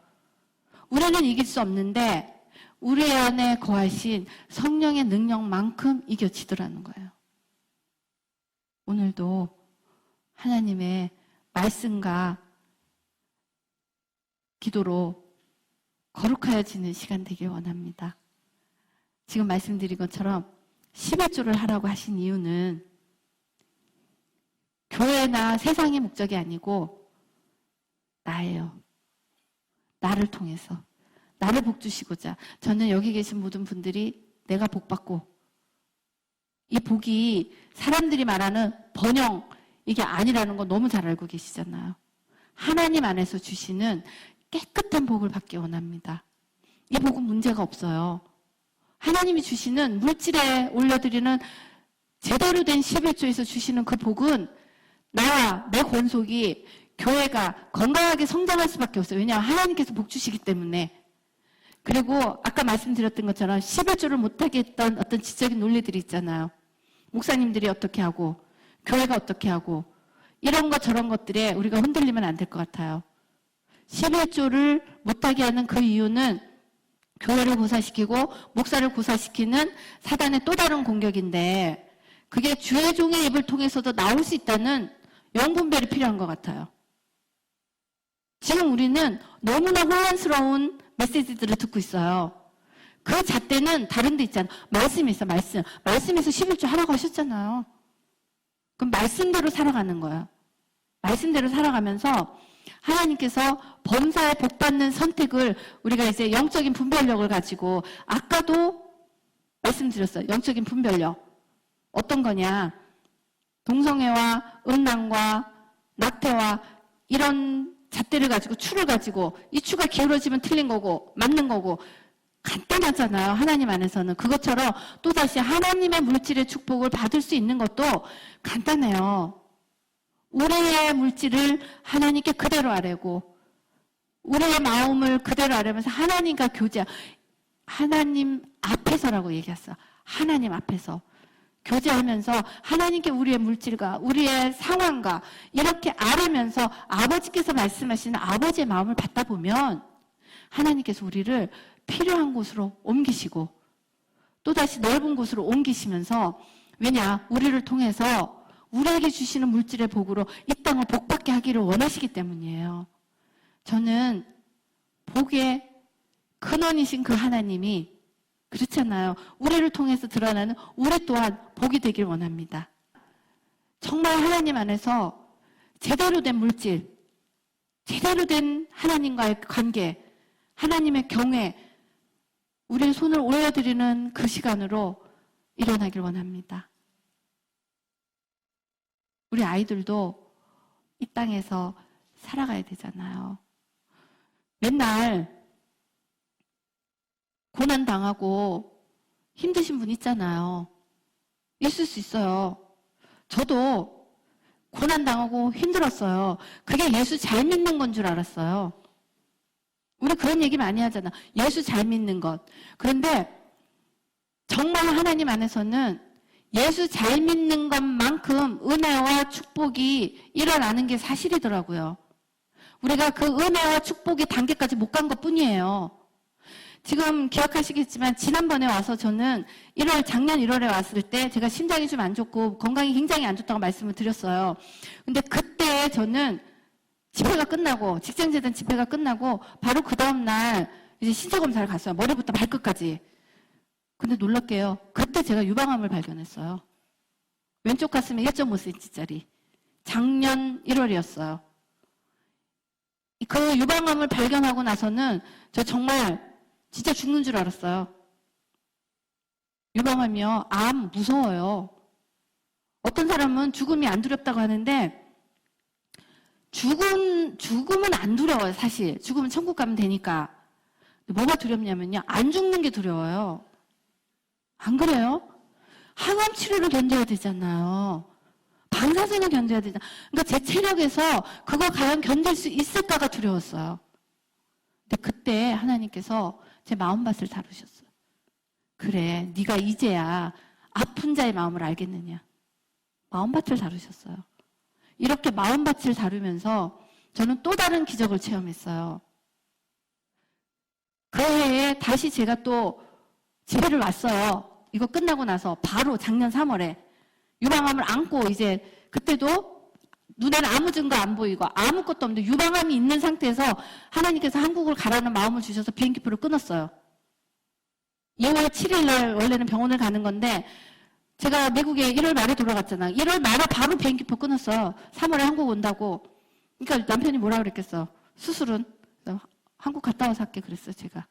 우리는 이길 수 없는데 우리 안에 거하신 성령의 능력만큼 이겨지더라는 거예요. 오늘도 하나님의 말씀과 기도로 거룩하여지는 시간 되길 원합니다. 지금 말씀드린 것처럼 11조를 하라고 하신 이유는 교회나 세상의 목적이 아니고 나예요. 나를 통해서 나를 복 주시고자. 저는 여기 계신 모든 분들이 내가 복 받고, 이 복이 사람들이 말하는 번영 이게 아니라는 거 너무 잘 알고 계시잖아요. 하나님 안에서 주시는 깨끗한 복을 받기 원합니다. 이 복은 문제가 없어요. 하나님이 주시는 물질에 올려드리는 제대로 된 11조에서 주시는 그 복은 나와 내 권속이 교회가 건강하게 성장할 수밖에 없어요. 왜냐하면 하나님께서 복 주시기 때문에. 그리고 아까 말씀드렸던 것처럼 11조를 못하게 했던 어떤 지적인 논리들이 있잖아요. 목사님들이 어떻게 하고 교회가 어떻게 하고 이런 것 저런 것들에 우리가 흔들리면 안 될 것 같아요. 11조를 못하게 하는 그 이유는 교회를 고사시키고 목사를 고사시키는 사단의 또 다른 공격인데, 그게 주의 종의 입을 통해서도 나올 수 있다는 영분별이 필요한 것 같아요. 지금 우리는 너무나 혼란스러운 메시지들을 듣고 있어요. 그 잣대는 다른 데 있잖아요. 말씀이 있어, 말씀. 말씀에서 11조 하라고 하셨잖아요. 그럼 말씀대로 살아가는 거예요. 말씀대로 살아가면서 하나님께서 범사에 복받는 선택을 우리가 이제 영적인 분별력을 가지고, 아까도 말씀드렸어요. 영적인 분별력. 어떤 거냐. 동성애와 음란과 낙태와 이런 잣대를 가지고, 추를 가지고, 이 추가 기울어지면 틀린 거고 맞는 거고 간단하잖아요. 하나님 안에서는. 그것처럼 또다시 하나님의 물질의 축복을 받을 수 있는 것도 간단해요. 우리의 물질을 하나님께 그대로 아뢰고 우리의 마음을 그대로 아뢰면서 하나님과 교제, 하나님 앞에서라고 얘기했어요. 하나님 앞에서 교제하면서 하나님께 우리의 물질과 우리의 상황과 이렇게 아뢰면서 아버지께서 말씀하시는 아버지의 마음을 받다 보면 하나님께서 우리를 필요한 곳으로 옮기시고 또다시 넓은 곳으로 옮기시면서, 왜냐? 우리를 통해서 우리에게 주시는 물질의 복으로 이 땅을 복받게 하기를 원하시기 때문이에요. 저는 복의 근원이신 그 하나님이, 그렇잖아요. 우리를 통해서 드러나는 우리 또한 복이 되길 원합니다. 정말 하나님 안에서 제대로 된 물질, 제대로 된 하나님과의 관계, 하나님의 경외, 우리의 손을 올려드리는 그 시간으로 일어나길 원합니다. 우리 아이들도 이 땅에서 살아가야 되잖아요. 맨날 고난당하고 힘드신 분 있잖아요. 있을 수 있어요. 저도 고난당하고 힘들었어요. 그게 예수 잘 믿는 건 줄 알았어요. 우리 그런 얘기 많이 하잖아. 예수 잘 믿는 것. 그런데 정말 하나님 안에서는 예수 잘 믿는 것만큼 은혜와 축복이 일어나는 게 사실이더라고요. 우리가 그 은혜와 축복의 단계까지 못 간 것 뿐이에요. 지금 기억하시겠지만 지난번에 와서 저는 작년 1월에 왔을 때 제가 심장이 좀 안 좋고 건강이 굉장히 안 좋다고 말씀을 드렸어요. 근데 그때 저는 집회가 끝나고, 직장재단 집회가 끝나고 바로 그 다음날 이제 신체검사를 갔어요. 머리부터 발끝까지. 근데 놀랍게요. 그때 제가 유방암을 발견했어요. 왼쪽 가슴에 1.5cm짜리. 작년 1월이었어요. 그 유방암을 발견하고 나서는 저 정말 진짜 죽는 줄 알았어요. 유방암이요. 암 무서워요. 어떤 사람은 죽음이 안 두렵다고 하는데 죽음은 안 두려워요, 사실. 죽으면 천국 가면 되니까. 뭐가 두렵냐면요. 안 죽는 게 두려워요. 안 그래요? 항암 치료를 견뎌야 되잖아요. 방사선을 견뎌야 되잖아. 그러니까 제 체력에서 그걸 과연 견딜 수 있을까가 두려웠어요. 근데 그때 하나님께서 제 마음밭을 다루셨어요. 그래, 네가 이제야 아픈 자의 마음을 알겠느냐. 마음밭을 다루셨어요. 이렇게 마음밭을 다루면서 저는 또 다른 기적을 체험했어요. 그 해에 다시 제가 또 집회를 왔어요. 이거 끝나고 나서 바로 작년 3월에 유방암을 안고 이제 그때도 눈에는 아무 증거 안 보이고 아무것도 없는데 유방암이 있는 상태에서 하나님께서 한국을 가라는 마음을 주셔서 비행기표를 끊었어요. 2월 7일 날 원래는 병원을 가는 건데 제가 미국에 1월 말에 돌아갔잖아. 1월 말에 바로 비행기표 끊었어요. 3월에 한국 온다고. 그러니까 남편이 뭐라 그랬겠어. 수술은 한국 갔다 와서 할게 그랬어요, 제가.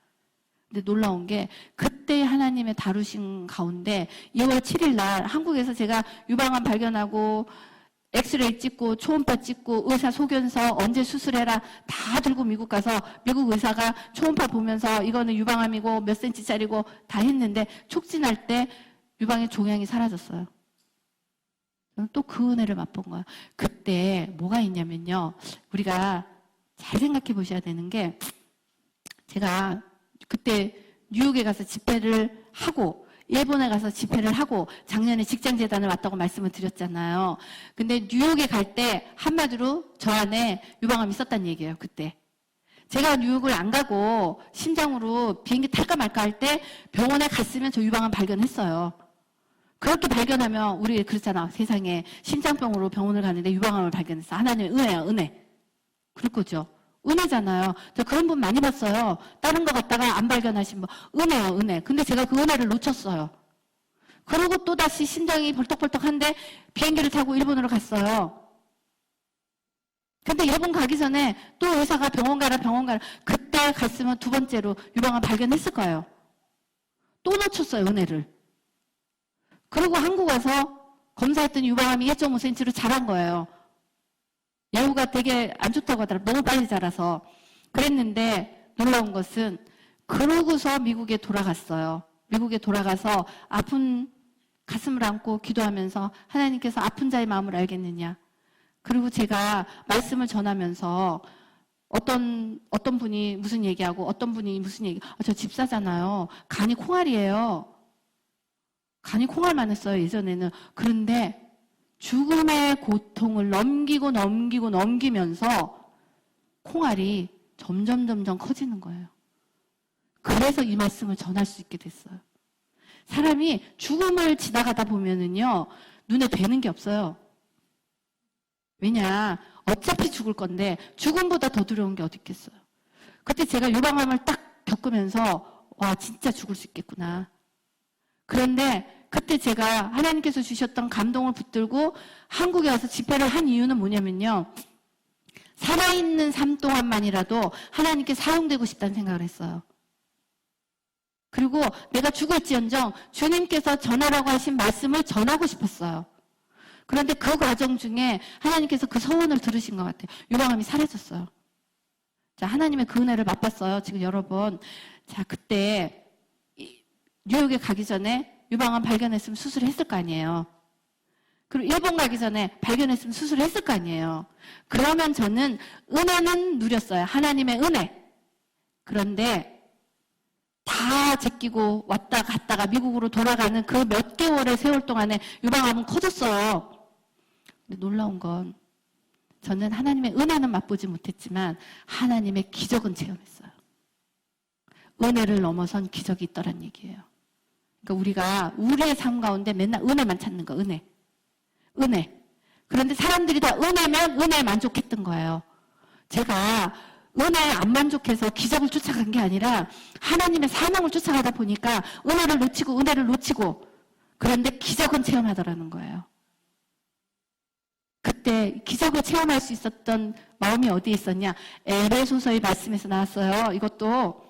근데 놀라운 게 그때 하나님의 다루신 가운데 2월 7일 날 한국에서 제가 유방암 발견하고 엑스레이 찍고 초음파 찍고 의사 소견서 언제 수술해라 다 들고 미국 가서 미국 의사가 초음파 보면서 이거는 유방암이고 몇 센치짜리고 다 했는데 촉진할 때 유방의 종양이 사라졌어요. 저는 또 그 은혜를 맛본 거예요. 그때 뭐가 있냐면요. 우리가 잘 생각해 보셔야 되는 게 제가 그때 뉴욕에 가서 집회를 하고 일본에 가서 집회를 하고 작년에 직장재단을 왔다고 말씀을 드렸잖아요. 근데 뉴욕에 갈 때 한마디로 저 안에 유방암이 있었다는 얘기예요. 그때. 제가 뉴욕을 안 가고 심장으로 비행기 탈까 말까 할 때 병원에 갔으면 저 유방암 발견했어요. 그렇게 발견하면 우리 그렇잖아. 세상에 심장병으로 병원을 가는데 유방암을 발견했어. 하나님의 은혜야, 은혜. 그럴 거죠. 은혜잖아요. 저 그런 분 많이 봤어요. 다른 거 갖다가 안 발견하신 분. 은혜요, 은혜. 근데 제가 그 은혜를 놓쳤어요. 그러고 또다시 심장이 벌떡벌떡한데 비행기를 타고 일본으로 갔어요. 근데 일본 가기 전에 또 의사가 병원 가라. 그때 갔으면 두 번째로 유방암 발견했을 거예요. 또 놓쳤어요, 은혜를. 그리고 한국 와서 검사했더니 유방암이 1.5cm로 자란 거예요. 야후가 되게 안 좋다고 하더라고요. 너무 빨리 자라서. 그랬는데 놀라운 것은 그러고서 미국에 돌아갔어요. 미국에 돌아가서 아픈 가슴을 안고 기도하면서 하나님께서 아픈 자의 마음을 알겠느냐. 그리고 제가 말씀을 전하면서 어떤 분이 무슨 얘기하고 어떤 분이 무슨 얘기. 저 집사잖아요. 간이 콩알이에요. 간이 콩알만 했어요, 예전에는. 그런데 죽음의 고통을 넘기면서 콩알이 점점 커지는 거예요. 그래서 이 말씀을 전할 수 있게 됐어요. 사람이 죽음을 지나가다 보면은요, 눈에 뵈는 게 없어요. 왜냐, 어차피 죽을 건데 죽음보다 더 두려운 게 어디 있겠어요. 그때 제가 유방암을 딱 겪으면서 와, 진짜 죽을 수 있겠구나. 그런데 그때 제가 하나님께서 주셨던 감동을 붙들고 한국에 와서 집회를 한 이유는 뭐냐면요. 살아있는 삶 동안만이라도 하나님께 사용되고 싶다는 생각을 했어요. 그리고 내가 죽을지언정 주님께서 전하라고 하신 말씀을 전하고 싶었어요. 그런데 그 과정 중에 하나님께서 그 소원을 들으신 것 같아요. 유방암이 사라졌어요. 자, 하나님의 그 은혜를 맛봤어요. 지금 여러분. 자, 그때 뉴욕에 가기 전에 유방암 발견했으면 수술했을 거 아니에요. 그리고 일본 가기 전에 발견했으면 수술했을 거 아니에요. 그러면 저는 은혜는 누렸어요. 하나님의 은혜. 그런데 다 제끼고 왔다 갔다가 미국으로 돌아가는 그 몇 개월의 세월 동안에 유방암은 커졌어요. 근데 놀라운 건 저는 하나님의 은혜는 맛보지 못했지만 하나님의 기적은 체험했어요. 은혜를 넘어선 기적이 있더란 얘기예요. 그러니까 우리가 우리의 삶 가운데 맨날 은혜만 찾는 거, 은혜. 그런데 사람들이 다 은혜면 은혜에 만족했던 거예요. 제가 은혜에 안 만족해서 기적을 쫓아간 게 아니라 하나님의 사명을 쫓아가다 보니까 은혜를 놓치고 그런데 기적은 체험하더라는 거예요. 그때 기적을 체험할 수 있었던 마음이 어디에 있었냐? 에베소서의 말씀에서 나왔어요. 이것도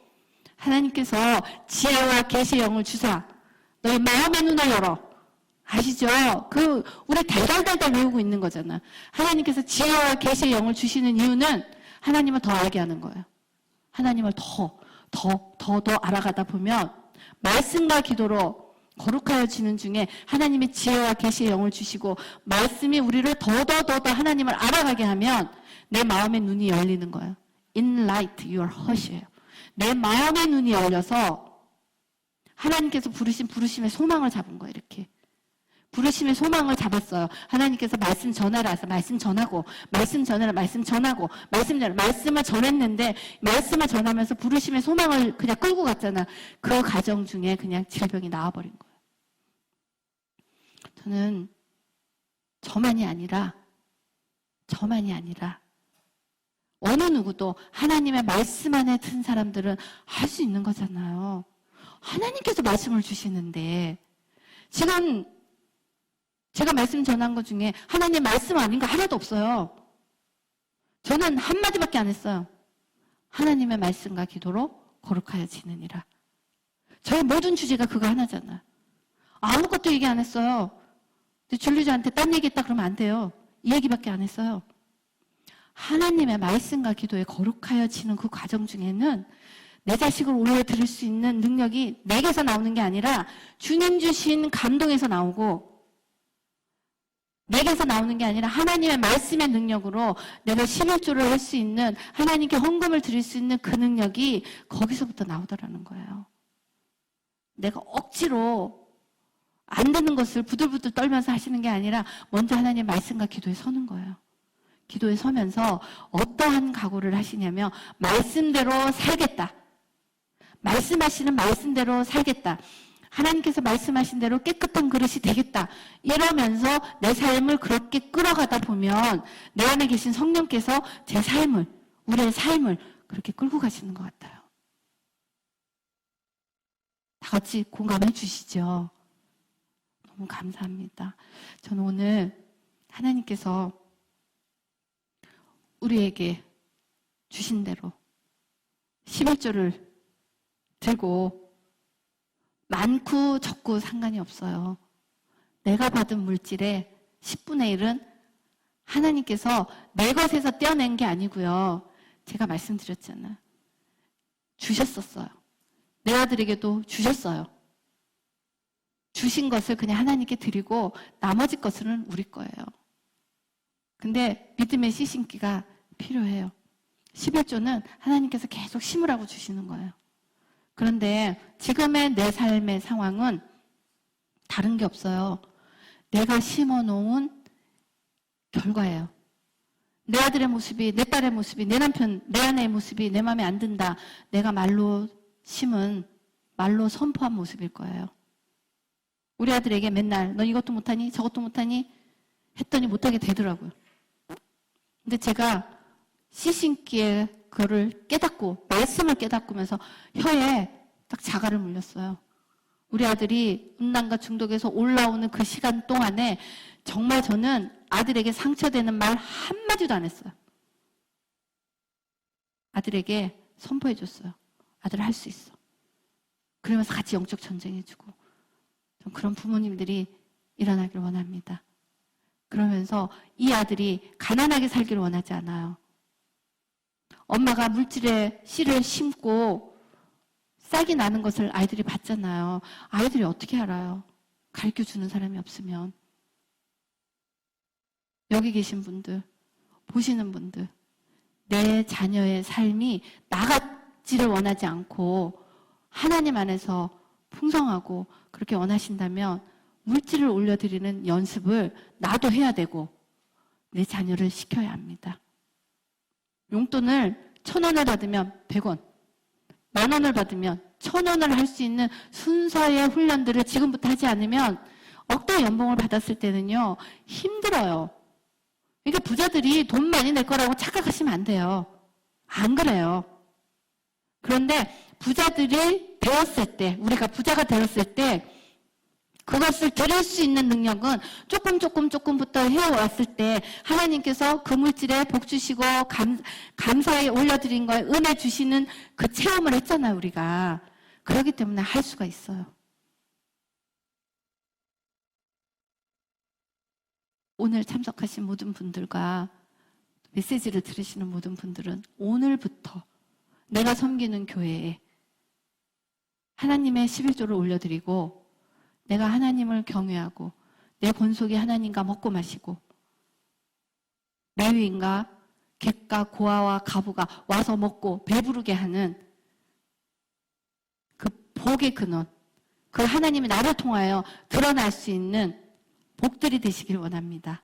하나님께서 지혜와 계시의 영을 주사 너희 마음의 눈을 열어. 아시죠? 우리 달달달달 외우고 있는 거잖아. 하나님께서 지혜와 계시의 영을 주시는 이유는 하나님을 더 알게 하는 거예요. 하나님을 더 알아가다 보면 말씀과 기도로 거룩하여지는 중에 하나님의 지혜와 계시의 영을 주시고 말씀이 우리를 더더 하나님을 알아가게 하면 내 마음의 눈이 열리는 거예요. Enlight your heart이에요. 내 마음의 눈이 열려서 하나님께서 부르신 부르심의 소망을 잡은 거예요. 이렇게. 부르심의 소망을 잡았어요. 하나님께서 말씀 전하라 해서 말씀 전하고, 말씀 전하라, 말씀 전하고, 말씀을 전했는데, 말씀을 전하면서 부르심의 소망을 그냥 끌고 갔잖아. 그 과정 중에 그냥 질병이 나와버린 거예요. 저는 저만이 아니라, 어느 누구도 하나님의 말씀 안에 든 사람들은 할 수 있는 거잖아요. 하나님께서 말씀을 주시는데, 지금 제가 말씀 전한 것 중에 하나님 말씀 아닌 거 하나도 없어요. 저는 한마디밖에 안 했어요. 하나님의 말씀과 기도로 거룩하여지느니라. 저의 모든 주제가 그거 하나잖아요. 아무것도 얘기 안 했어요. 근데 줄리주한테 딴 얘기 했다 그러면 안 돼요. 이 얘기밖에 안 했어요. 하나님의 말씀과 기도에 거룩하여지는 그 과정 중에는 내 자식을 올려드릴 수 있는 능력이 내게서 나오는 게 아니라 주님 주신 감동에서 나오고, 내게서 나오는 게 아니라 하나님의 말씀의 능력으로 내가 11조를 할 수 있는, 하나님께 헌금을 드릴 수 있는 그 능력이 거기서부터 나오더라는 거예요. 내가 억지로 안 되는 것을 부들부들 떨면서 하시는 게 아니라 먼저 하나님의 말씀과 기도에 서는 거예요. 기도에 서면서 어떠한 각오를 하시냐면 말씀대로 살겠다. 말씀하시는 말씀대로 살겠다. 하나님께서 말씀하신 대로 깨끗한 그릇이 되겠다. 이러면서 내 삶을 그렇게 끌어가다 보면 내 안에 계신 성령께서 제 삶을, 우리의 삶을 그렇게 끌고 가시는 것 같아요. 다 같이 공감해 주시죠? 너무 감사합니다. 저는 오늘 하나님께서 우리에게 주신 대로 11조를 들고 많고 적고 상관이 없어요. 내가 받은 물질의 10분의 1은 하나님께서 내 것에서 떼어낸 게 아니고요. 제가 말씀드렸잖아요. 주셨었어요. 내 아들에게도 주셨어요. 주신 것을 그냥 하나님께 드리고 나머지 것은 우리 거예요. 근데 믿음의 씨심기가 필요해요. 11조는 하나님께서 계속 심으라고 주시는 거예요. 그런데 지금의 내 삶의 상황은 다른 게 없어요. 내가 심어놓은 결과예요. 내 아들의 모습이, 내 딸의 모습이, 내 남편, 내 아내의 모습이 내 마음에 안 든다. 내가 말로 심은, 말로 선포한 모습일 거예요. 우리 아들에게 맨날 너 이것도 못하니 저것도 못하니 했더니 못하게 되더라고요. 근데 제가 씨심기에 그거를 깨닫고 말씀을 깨닫고면서 혀에 딱 자갈을 물렸어요. 우리 아들이 음란과 중독에서 올라오는 그 시간 동안에 정말 저는 아들에게 상처되는 말 한마디도 안 했어요. 아들에게 선포해줬어요. 아들 할 수 있어. 그러면서 같이 영적 전쟁해주고, 좀 그런 부모님들이 일어나길 원합니다. 그러면서 이 아들이 가난하게 살기를 원하지 않아요. 엄마가 물질의 씨를 심고 싹이 나는 것을 아이들이 봤잖아요. 아이들이 어떻게 알아요? 가르쳐주는 사람이 없으면. 여기 계신 분들, 보시는 분들, 내 자녀의 삶이 나같지를 원하지 않고 하나님 안에서 풍성하고 그렇게 원하신다면 물질을 올려드리는 연습을 나도 해야 되고 내 자녀를 시켜야 합니다. 용돈을 1,000원을 받으면 100원, 10,000원을 받으면 1,000원을 할 수 있는 순서의 훈련들을 지금부터 하지 않으면 억대 연봉을 받았을 때는요, 힘들어요. 그러니까 부자들이 돈 많이 낼 거라고 착각하시면 안 돼요. 안 그래요. 그런데 부자들이 되었을 때, 우리가 부자가 되었을 때 그것을 드릴 수 있는 능력은 조금부터 해왔을 때 하나님께서 그 물질에 복 주시고 감사에 올려드린 거에 은혜 주시는 그 체험을 했잖아요, 우리가. 그렇기 때문에 할 수가 있어요. 오늘 참석하신 모든 분들과 메시지를 들으시는 모든 분들은 오늘부터 내가 섬기는 교회에 하나님의 11조를 올려드리고 내가 하나님을 경외하고 내 권속이 하나님과 먹고 마시고 레위인과 객과 고아와 가부가 와서 먹고 배부르게 하는 그 복의 근원, 그 하나님이 나를 통하여 드러날 수 있는 복들이 되시길 원합니다.